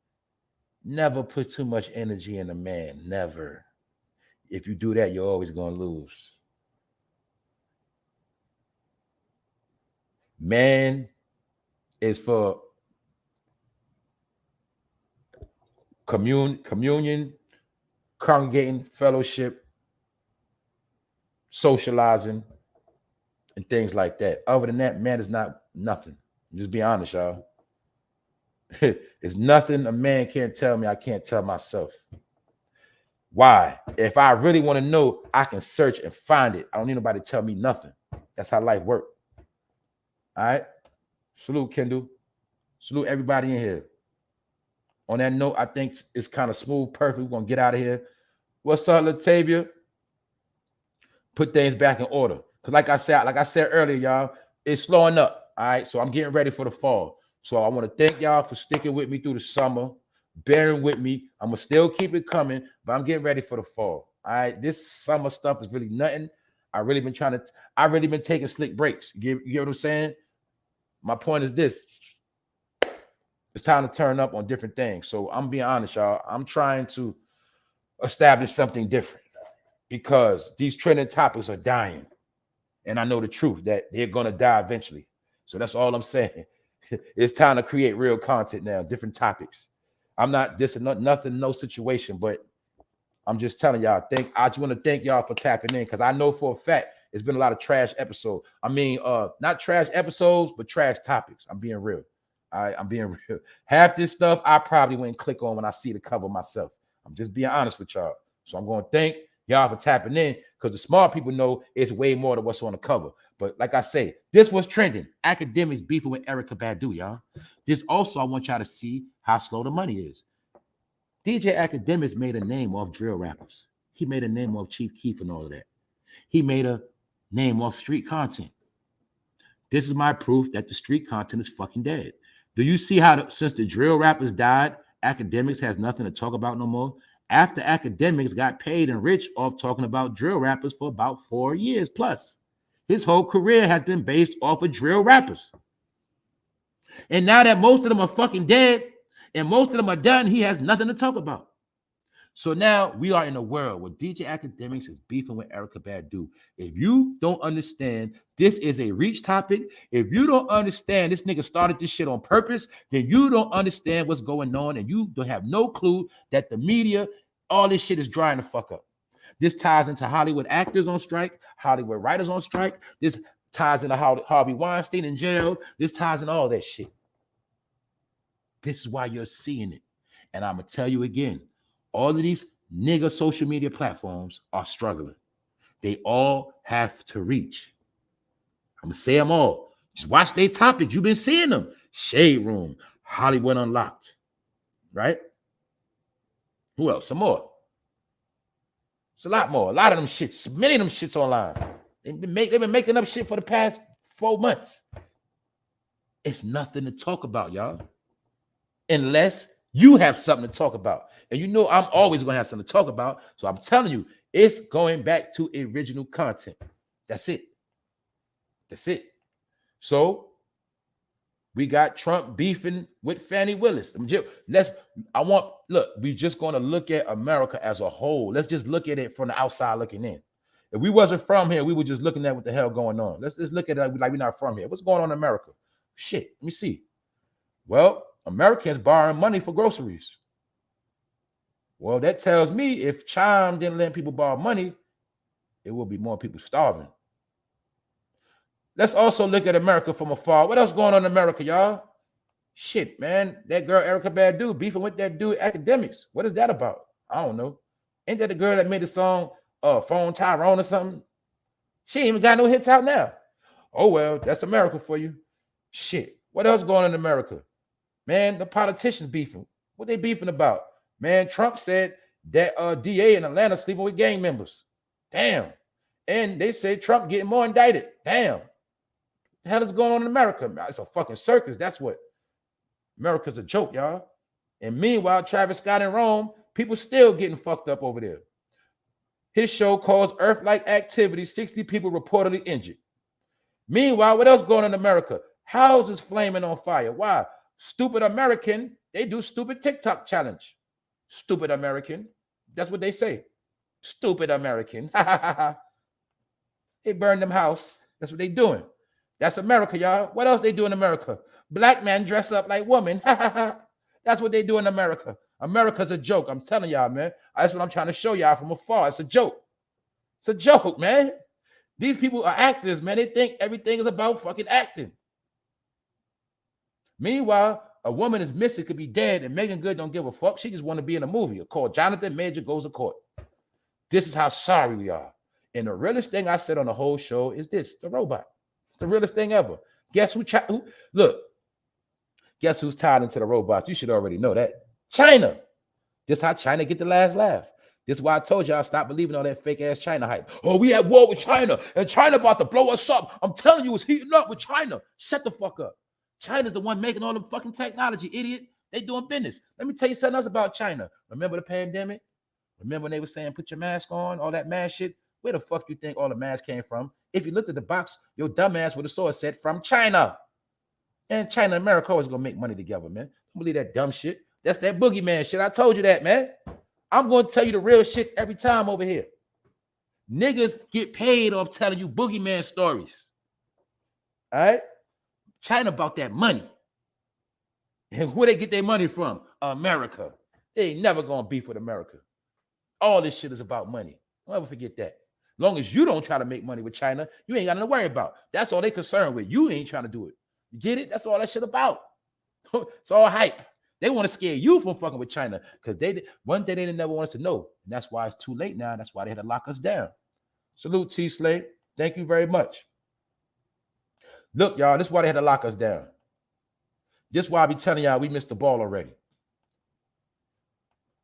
never put too much energy in a man. Never. If you do that, you're always going to lose. Man is for communion, congregating, fellowship, socializing, and things like that. Other than that, man is not nothing. Just be honest, y'all. It's nothing a man can't tell me I can't tell myself. Why? If I really want to know, I can search and find it. I don't need nobody to tell me nothing. That's how life works. All right? Salute, Kendall. Salute everybody in here. On that note, I think it's kind of smooth, perfect. We're going to get out of here. What's up, Latavia? Put things back in order. Because like I said earlier, y'all, it's slowing up. All right? So I'm getting ready for the fall. So I want to thank y'all for sticking with me through the summer, bearing with me. I'm going to still keep it coming, but I'm getting ready for the fall. All right? This summer stuff is really nothing. I really been taking slick breaks. You get what I'm saying? My point is this. It's time to turn up on different things. So I'm being honest, y'all. I'm trying to establish something different because these trending topics are dying. And I know the truth that they're going to die eventually. So that's all I'm saying. It's time to create real content now, different topics. I'm not dissing nothing, no situation, but I'm just telling y'all, I just want to thank y'all for tapping in because I know for a fact it's been a lot of trash episodes. I mean, not trash episodes, but trash topics. I'm being real. All right, I'm being real. Half this stuff I probably wouldn't click on when I see the cover myself. I'm just being honest with y'all. So I'm going to thank y'all for tapping in because the smart people know it's way more than what's on the cover. But like I say, this was trending. Academics beefing with Erykah Badu, y'all. This also, I want y'all to see how slow the money is. DJ Academics made a name off drill rappers. He made a name off Chief Keef and all of that. He made a name off street content. This is my proof that the street content is fucking dead. Do you see how since the drill rappers died, Academics has nothing to talk about no more? After Academics got paid and rich off talking about drill rappers for about 4 years plus. His whole career has been based off of drill rappers. And now that most of them are fucking dead and most of them are done, he has nothing to talk about. So now we are in a world where DJ Academics is beefing with Erykah Badu. If you don't understand, this is a reach topic. If you don't understand this nigga started this shit on purpose, then you don't understand what's going on and you don't have no clue that the media, all this shit is drying the fuck up. This ties into Hollywood actors on strike, Hollywood writers on strike. This ties into Harvey Weinstein in jail. This ties into all that shit. This is why you're seeing it. And I'm going to tell you again, all of these nigga social media platforms are struggling. They all have to reach. I'm going to say them all. Just watch their topics. You've been seeing them. Shade Room, Hollywood Unlocked. Right? Who else? Some more. It's a lot more. A lot of them shits. Many of them shits online. They've been making up shit for the past 4 months. It's nothing to talk about, y'all. Unless you have something to talk about. And you know I'm always going to have something to talk about. So I'm telling you, it's going back to original content. That's it. That's it. So we got Trump beefing with Fannie Willis. We just going to look at America as a whole. Let's just look at it from the outside looking in. If we wasn't from here, we were just looking at what the hell going on. Let's look at it like we're not from here. What's going on in America? Shit, let me see. Well, Americans borrowing money for groceries. Well, that tells me if Chime didn't let people borrow money, it will be more people starving. Let's also look at America from afar. What else going on in America, y'all? Shit, man. That girl, Erykah Badu, beefing with that dude, Academics. What is that about? I don't know. Ain't that the girl that made the song Phone Tyrone or something? She ain't even got no hits out now. Oh, well, that's America for you. Shit. What else going on in America? Man, the politicians beefing. What they beefing about? Man, Trump said that DA in Atlanta sleeping with gang members. Damn. And they say Trump getting more indicted. Damn. What the hell is going on in America? It's a fucking circus. That's what. America's a joke, y'all. And meanwhile, Travis Scott in Rome, people still getting fucked up over there. His show caused Earth-like activity, 60 people reportedly injured. Meanwhile, what else going on in America? Houses flaming on fire. Why? Stupid American, they do stupid TikTok challenge. Stupid American. That's what they say. Stupid American. They burn them house. That's what they doing. That's America, y'all. What else they do in America? Black man dress up like woman. That's what they do in America. America's a joke. I'm telling y'all, man. That's what I'm trying to show y'all from afar. It's a joke. It's a joke, man. These people are actors, man. They think everything is about fucking acting. Meanwhile, a woman is missing, could be dead, and Megan Good don't give a fuck. She just want to be in a movie called Jonathan Majors Goes to Court. This is how sorry we are. And the realest thing I said on the whole show is this: the robot. It's the realest thing ever. Guess who? Look, guess who's tied into the robots? You should already know that. China. This is how China get the last laugh. This is why I told y'all stop believing all that fake ass China hype. Oh, we at war with China, and China about to blow us up. I'm telling you, it's heating up with China. Shut the fuck up. China's the one making all the fucking technology, idiot. They doing business. Let me tell you something else about China. Remember the pandemic? Remember when they were saying put your mask on, all that mask shit? Where the fuck you think all the masks came from? If you looked at the box, your dumb ass would have saw it said from China. And China and America always gonna make money together, man. Don't believe that dumb shit. That's that boogeyman shit. I told you that, man. I'm going to tell you the real shit every time over here. Niggas get paid off telling you boogeyman stories. All right? China about that money. And where they get their money from? America. They ain't never going to beef with America. All this shit is about money. Don't ever forget that. As long as you don't try to make money with China, you ain't got nothing to worry about. That's all they concerned with. You ain't trying to do it. You get it? That's all that shit about. It's all hype. They want to scare you from fucking with China because one day they didn't never want us to know. And that's why it's too late now. That's why they had to lock us down. Salute, T Slay. Thank you very much. Look, y'all, this is why they had to lock us down. This is why I be telling y'all we missed the ball already.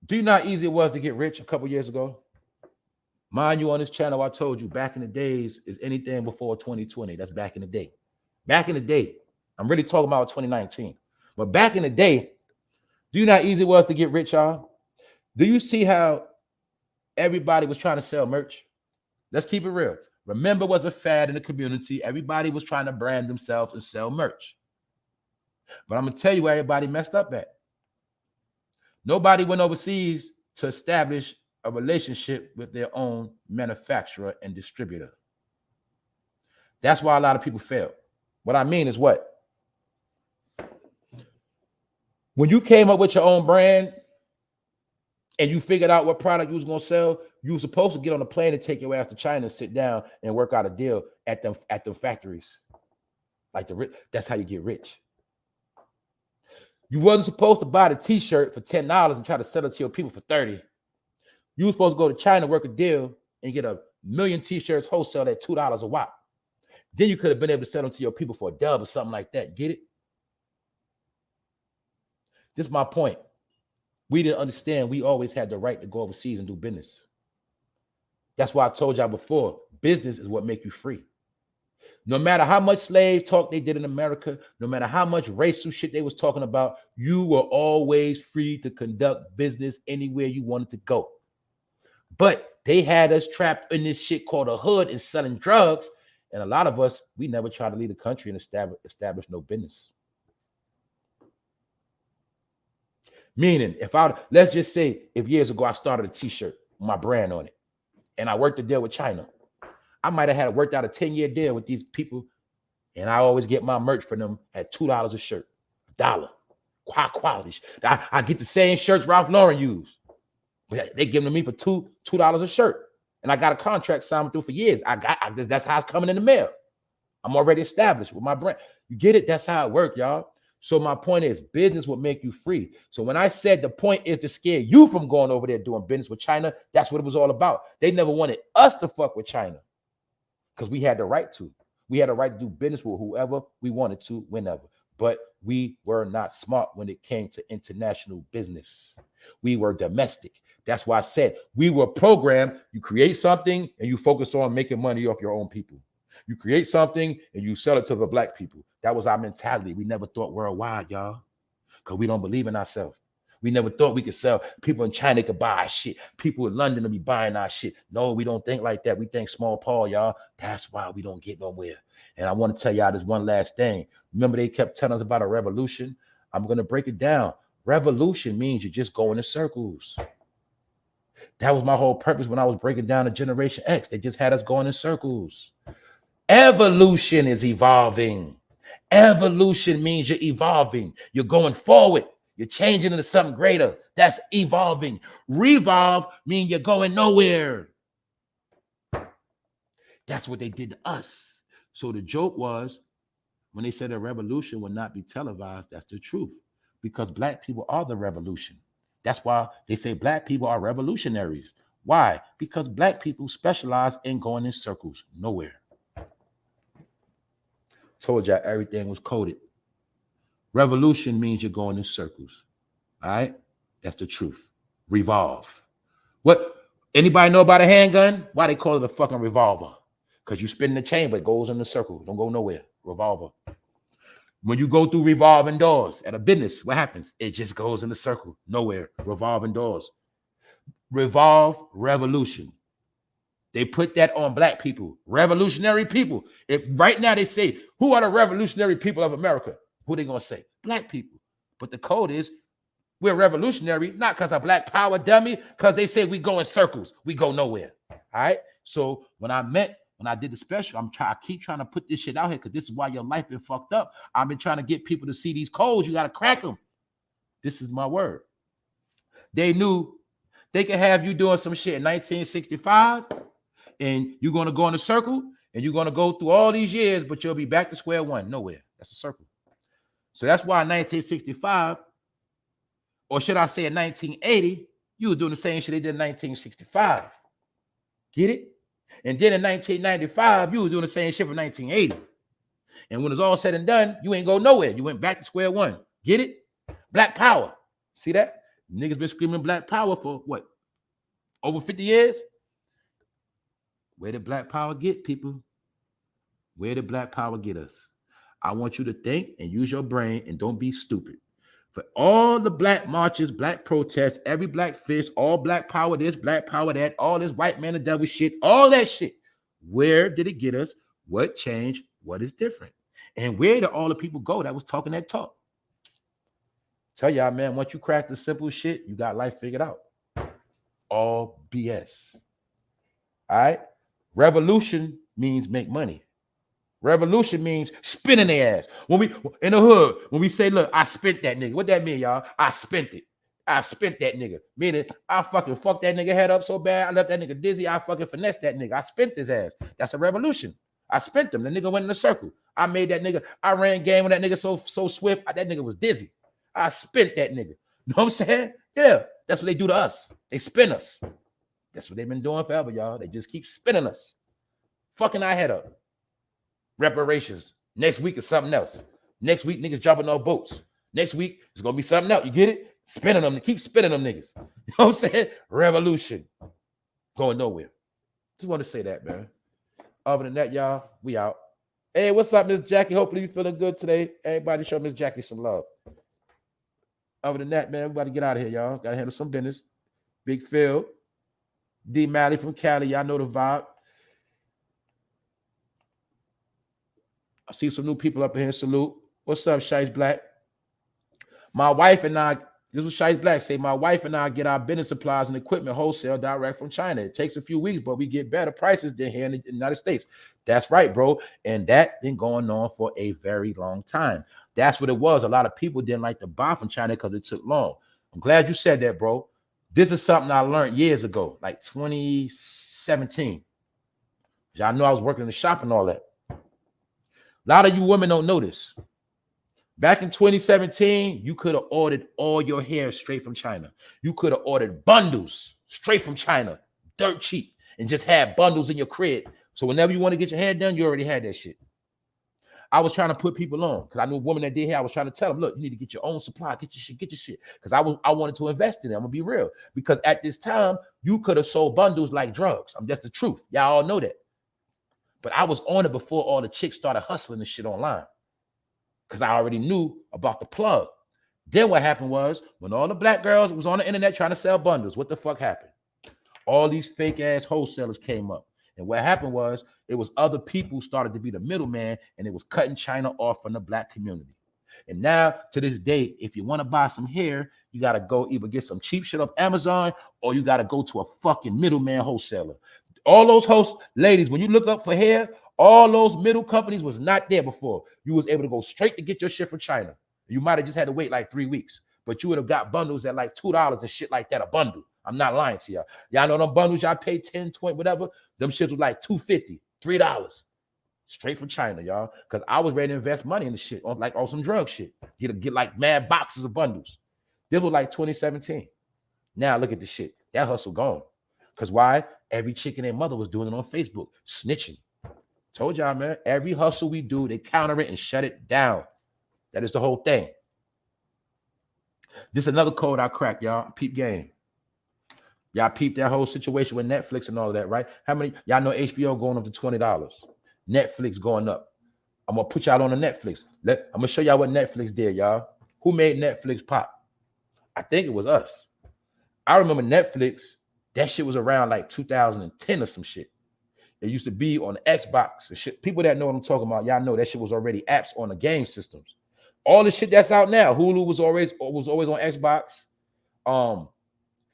Do you know how easy it was to get rich a couple years ago? Mind you, on this channel, I told you back in the days is anything before 2020. That's back in the day. Back in the day. I'm really talking about 2019. But back in the day, do you know how easy it was to get rich, y'all? Do you see how everybody was trying to sell merch? Let's keep it real. Remember, was a fad in the community. Everybody was trying to brand themselves and sell merch. But I'm going to tell you where everybody messed up at. Nobody went overseas to establish a relationship with their own manufacturer and distributor. That's why a lot of people failed. What I mean is what? When you came up with your own brand and you figured out what product you was going to sell, you were supposed to get on a plane and take your ass to China and sit down and work out a deal at them factories. Like that's how you get rich. You wasn't supposed to buy the t-shirt for $10 and try to sell it to your people for $30. You were supposed to go to China, work a deal, and get 1 million t-shirts wholesale at $2 a wop. Then you could have been able to sell them to your people for a dub or something like that. Get it? This is my point. We didn't understand we always had the right to go overseas and do business. That's why I told y'all before, business is what makes you free. No matter how much slave talk they did in America, no matter how much racial shit they was talking about, you were always free to conduct business anywhere you wanted to go. But they had us trapped in this shit called a hood and selling drugs. And a lot of us, we never tried to leave the country and establish no business. Meaning, let's just say, if years ago I started a t-shirt with my brand on it, and I worked a deal with China, I might have had worked out a 10-year deal with these people, and I always get my merch for them at $2 a shirt, $1. High quality. I get the same shirts Ralph Lauren used, but they give them to me for $2 a shirt, and I got a contract signed through for years. That's how it's coming in the mail. I'm already established with my brand. You get it? That's how it works, y'all. So my point is, business will make you free. So when I said the point is to scare you from going over there doing business with China, that's what it was all about. They never wanted us to fuck with China because we had the right to. We had a right to do business with whoever we wanted to, whenever. But we were not smart when it came to international business. We were domestic. That's why I said we were programmed. You create something and you focus on making money off your own people. You create something and you sell it to the black people. That was our mentality. We never thought worldwide, y'all, because we don't believe in ourselves. We never thought we could sell. People in China could buy our shit. People in London will be buying our shit. No, we don't think like that. We think small Paul, y'all. That's why we don't get nowhere. And I want to tell y'all this one last thing. Remember they kept telling us about a revolution? I'm going to break it down. Revolution means you're just going in circles. That was my whole purpose when I was breaking down the Generation X. They just had us going in circles. Evolution is evolving. Evolution means you're evolving. You're going forward. You're changing into something greater. That's evolving. Revolve means you're going nowhere. That's what they did to us. So the joke was, when they said a revolution will not be televised, that's the truth. Because black people are the revolution. That's why they say black people are revolutionaries. Why? Because black people specialize in going in circles, nowhere. Told y'all everything was coded. Revolution means you're going in circles. All right? That's the truth. Revolve. What? Anybody know about a handgun? Why they call it a fucking revolver? Because you spin the chamber, it goes in the circle. Don't go nowhere. Revolver. When you go through revolving doors at a business, what happens? It just goes in the circle. Nowhere. Revolving doors. Revolve, revolution. They put that on black people. Revolutionary people. If right now they say, who are the revolutionary people of America? Who are they going to say? Black people. But the code is, we're revolutionary, not because of black power, dummy, because they say we go in circles. We go nowhere. All right? So when I did the special, I keep trying to put this shit out here because this is why your life been fucked up. I've been trying to get people to see these codes. You got to crack them. This is my word. They knew they could have you doing some shit in 1965, and you're going to go in a circle, and you're going to go through all these years, but you'll be back to square one. Nowhere. That's a circle. So that's why in 1965, or should I say in 1980, you were doing the same shit they did in 1965. Get it? And then in 1995, you were doing the same shit from 1980. And when it's all said and done, you ain't go nowhere. You went back to square one. Get it? Black power. See that? Niggas been screaming black power for what? Over 50 years? Where did black power get, people? Where did black power get us? I want you to think and use your brain and don't be stupid. For all the black marches, black protests, every black fist, all black power this, black power that, all this white man, the devil shit, all that shit. Where did it get us? What changed? What is different? And where did all the people go that was talking that talk? Tell y'all, man, once you crack the simple shit, you got life figured out. All BS. All right? Revolution means make money. Revolution means spinning their ass. When we in the hood, when we say, look, I spent that nigga. What that mean, y'all? I spent it. I spent that nigga. Meaning I fucking fucked that nigga head up so bad. I left that nigga dizzy. I fucking finessed that nigga. I spent his ass. That's a revolution. I spent him. The nigga went in a circle. I made that nigga. I ran game with that nigga so swift. That nigga was dizzy. I spent that nigga. You know what I'm saying? Yeah. That's what they do to us. They spin us. That's what they've been doing forever, y'all. They just keep spinning us. Fucking our head up. Reparations. Next week is something else. Next week, niggas jumping on boats. Next week, it's going to be something else. You get it? Spinning them. Keep spinning them niggas. You know what I'm saying? Revolution. Going nowhere. Just want to say that, man. Other than that, y'all, we out. Hey, what's up, Miss Jackie? Hopefully you feeling good today. Everybody show Miss Jackie some love. Other than that, man, we got to get out of here, y'all. Got to handle some business. Big Phil, D. Malley from Cali. Y'all know the vibe. I see some new people up in here. Salute. What's up, Shice Black? My wife and I, this was Shice Black, say my wife and I get our business supplies and equipment wholesale direct from China. It takes a few weeks, but we get better prices than here in the United States. That's right, bro. And that been going on for a very long time. That's what it was. A lot of people didn't like to buy from China because it took long. I'm glad you said that, bro. This is something I learned years ago, like 2017. Y'all know I was working in the shop and all that. A lot of you women don't know this. Back in 2017, you could have ordered all your hair straight from China. You could have ordered bundles straight from China, dirt cheap, and just had bundles in your crib. So whenever you want to get your hair done, you already had that shit. I was trying to put people on because I knew a woman that did hair. I was trying to tell them, look, you need to get your own supply, get your shit. Because I wanted to invest in it. I'm gonna be real. Because at this time, you could have sold bundles like drugs. That's the truth. Y'all all know that. But I was on it before all the chicks started hustling this shit online. Because I already knew about the plug. Then what happened was, when all the black girls was on the internet trying to sell bundles, what the fuck happened? All these fake ass wholesalers came up. And what happened was, it was other people started to be the middleman, and it was cutting China off from the black community. And now, to this day, if you want to buy some hair, you got to go either get some cheap shit off Amazon, or you got to go to a fucking middleman wholesaler. All those ladies, when you look up for hair, all those middle companies was not there before. You was able to go straight to get your shit from China. You might have just had to wait like 3 weeks, but you would have got bundles at like $2 and shit like that, a bundle. I'm not lying to y'all. Y'all know them bundles y'all pay 10, 20, whatever. Them shits was like $2.50, $3. Straight from China, y'all. Because I was ready to invest money in the shit, on some drug shit. Get like mad boxes of bundles. This was like 2017. Now look at the shit. That hustle gone. Because why? Every chick and their mother was doing it on Facebook, snitching. Told y'all, man, every hustle we do, they counter it and shut it down. That is the whole thing. This is another code I cracked, y'all. Peep game. Y'all peep that whole situation with Netflix and all of that, right? How many, y'all know HBO going up to $20. Netflix going up. I'm going to put y'all on the Netflix. I'm going to show y'all what Netflix did, y'all. Who made Netflix pop? I think it was us. I remember Netflix, that shit was around like 2010 or some shit. It used to be on the Xbox and shit. People that know what I'm talking about, y'all know that shit was already apps on the game systems. All the shit that's out now, Hulu was always on Xbox.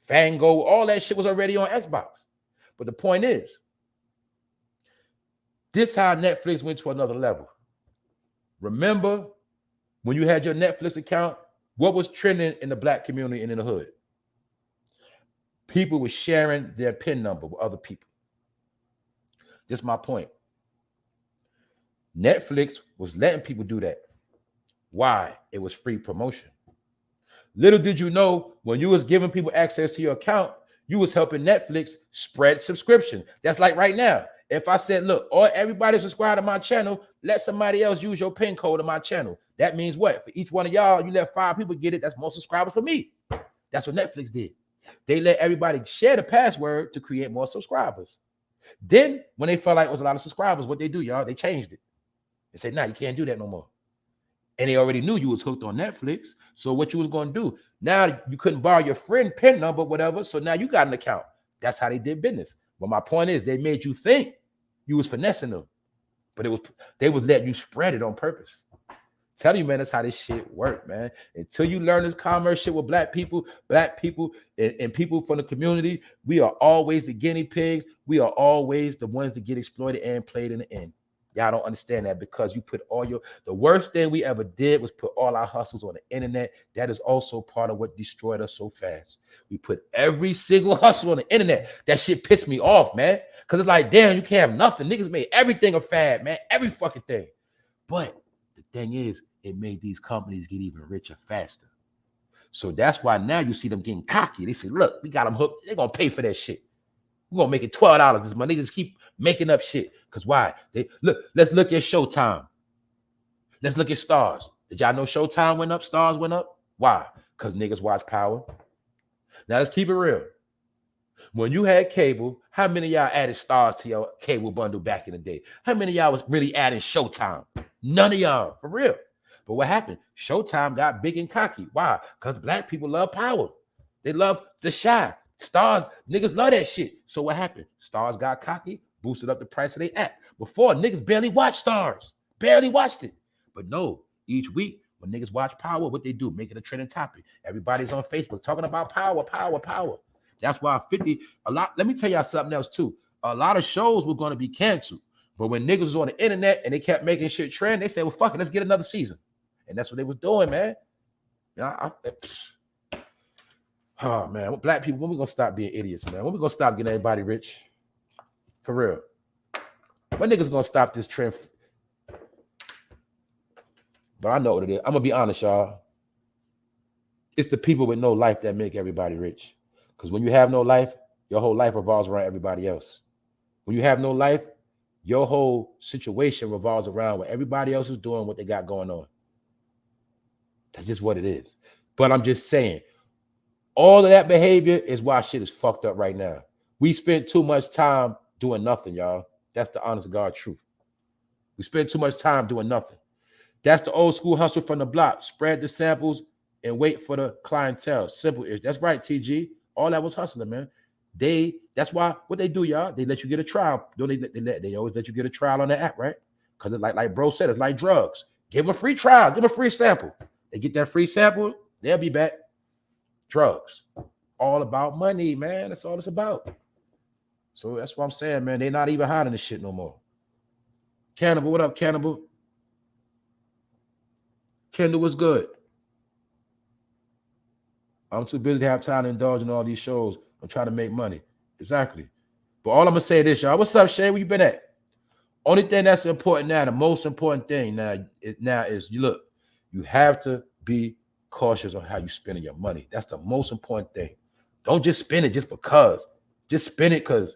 Fango, all that shit was already on Xbox. But the point is, this how Netflix went to another level. Remember when you had your Netflix account, what was trending in the black community and in the hood? People were sharing their PIN number with other people. That's my point. Netflix was letting people do that. Why? It was free promotion. Little did you know, when you was giving people access to your account, you was helping Netflix spread subscription. That's like right now. If I said, look, everybody subscribe to my channel, let somebody else use your PIN code on my channel. That means what? For each one of y'all, you let 5 people get it. That's more subscribers for me. That's what Netflix did. They let everybody share the password to create more subscribers. Then, when they felt like it was a lot of subscribers, what they do, y'all, they changed it. They said, nah, you can't do that no more. And they already knew you was hooked on Netflix. So what you was going to do, now you couldn't borrow your friend PIN number, whatever. So now you got an account. That's how they did business. But my point is, they made you think you was finessing them. But they was letting you spread it on purpose. Tell you, man, that's how this shit work, man. Until you learn this commerce shit with black people and people from the community, we are always the guinea pigs. We are always the ones that get exploited and played in the end. Y'all don't understand that because you put the worst thing we ever did was put all our hustles on the internet. That is also part of what destroyed us so fast. We put every single hustle on the internet. That shit pissed me off, man. Because it's like, damn, you can't have nothing. Niggas made everything a fad, man. Every fucking thing. But the thing is, it made these companies get even richer faster. So that's why now you see them getting cocky. They say, look, we got them hooked. They're going to pay for that shit. We're going to make it $12 this month. They just keep making up shit. Because why? Let's look at Showtime. Let's look at Stars. Did y'all know Showtime went up? Stars went up? Why? Because niggas watch Power. Now let's keep it real. When you had cable, how many of y'all added stars to your cable bundle back in the day? How many of y'all was really adding Showtime? None of y'all, for real. But what happened? Showtime got big and cocky. Why? Because black people love power. They love the shy. Stars, niggas love that shit. So what happened? Stars got cocky, boosted up the price of their app. Before, niggas barely watched Stars. Barely watched it. But no, each week, when niggas watch Power, what they do? Make it a trending topic. Everybody's on Facebook talking about power, power, power. That's why 50, let me tell y'all something else too. A lot of shows were going to be canceled. But when niggas was on the internet and they kept making shit trend, they said, well, fuck it, let's get another season. And that's what they was doing, man. Oh, man, black people, when we going to stop being idiots, man? When we going to stop getting everybody rich? For real. When niggas going to stop this trend? But I know what it is. I'm going to be honest, y'all. It's the people with no life that make everybody rich. Because when you have no life, your whole life revolves around everybody else. When you have no life, your whole situation revolves around what everybody else is doing, what they got going on. That's just what it is. But I'm just saying, all of that behavior is why shit is fucked up right now. We spend too much time doing nothing, y'all. That's the honest to God truth. We spend too much time doing nothing. That's the old school hustle from the block. Spread the samples and wait for the clientele. Simple is. That's right, TG. All that was hustling, man. That's why what they do, y'all. They let you get a trial. They always let you get a trial on the app, right? Because like bro said, it's like drugs. Give them a free trial. Give them a free sample. They get that free sample, they'll be back. Drugs. All about money, man. That's all it's about. So that's what I'm saying, man. They're not even hiding this shit no more. Cannibal, what up, Cannibal? Kendall was good. I'm too busy to have time to indulge in all these shows. I'm trying to make money. Exactly. But all I'm going to say this, y'all. What's up, Shay? Where you been at? Only thing that's important now, the most important thing now is, you have to be cautious on how you spending your money. That's the most important thing. Don't just spend it just because. Just spend it because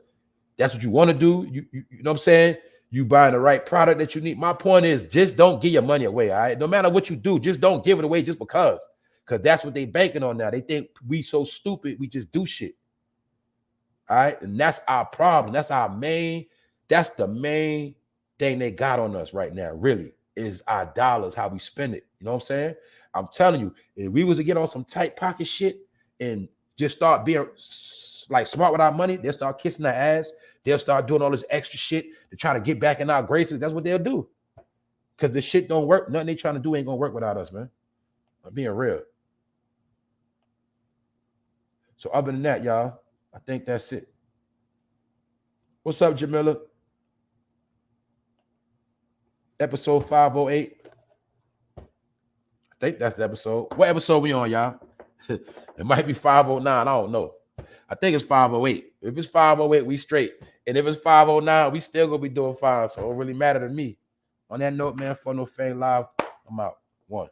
that's what you want to do. You know what I'm saying? You buying the right product that you need. My point is, just don't give your money away, all right? No matter what you do, just don't give it away just because. Because that's what they banking on now. They think we so stupid, we just do shit. All right? And that's our problem. That's the main thing they got on us right now, really, is our dollars, how we spend it. You know what I'm saying? I'm telling you, if we was to get on some tight pocket shit and just start being like smart with our money, they'll start kissing our ass. They'll start doing all this extra shit to try to get back in our graces. That's what they'll do. Because the shit don't work. Nothing they trying to do ain't going to work without us, man. I'm being real. So other than that, y'all, I think that's it. What's up, Jamila? Episode 508. I think that's the episode. What episode we on, y'all? It might be 509. I don't know. I think it's 508. If it's 508, we straight. And if it's 509, we still gonna be doing fine. So it don't really matter to me. On that note, man, for No Fame Live, I'm out. 1.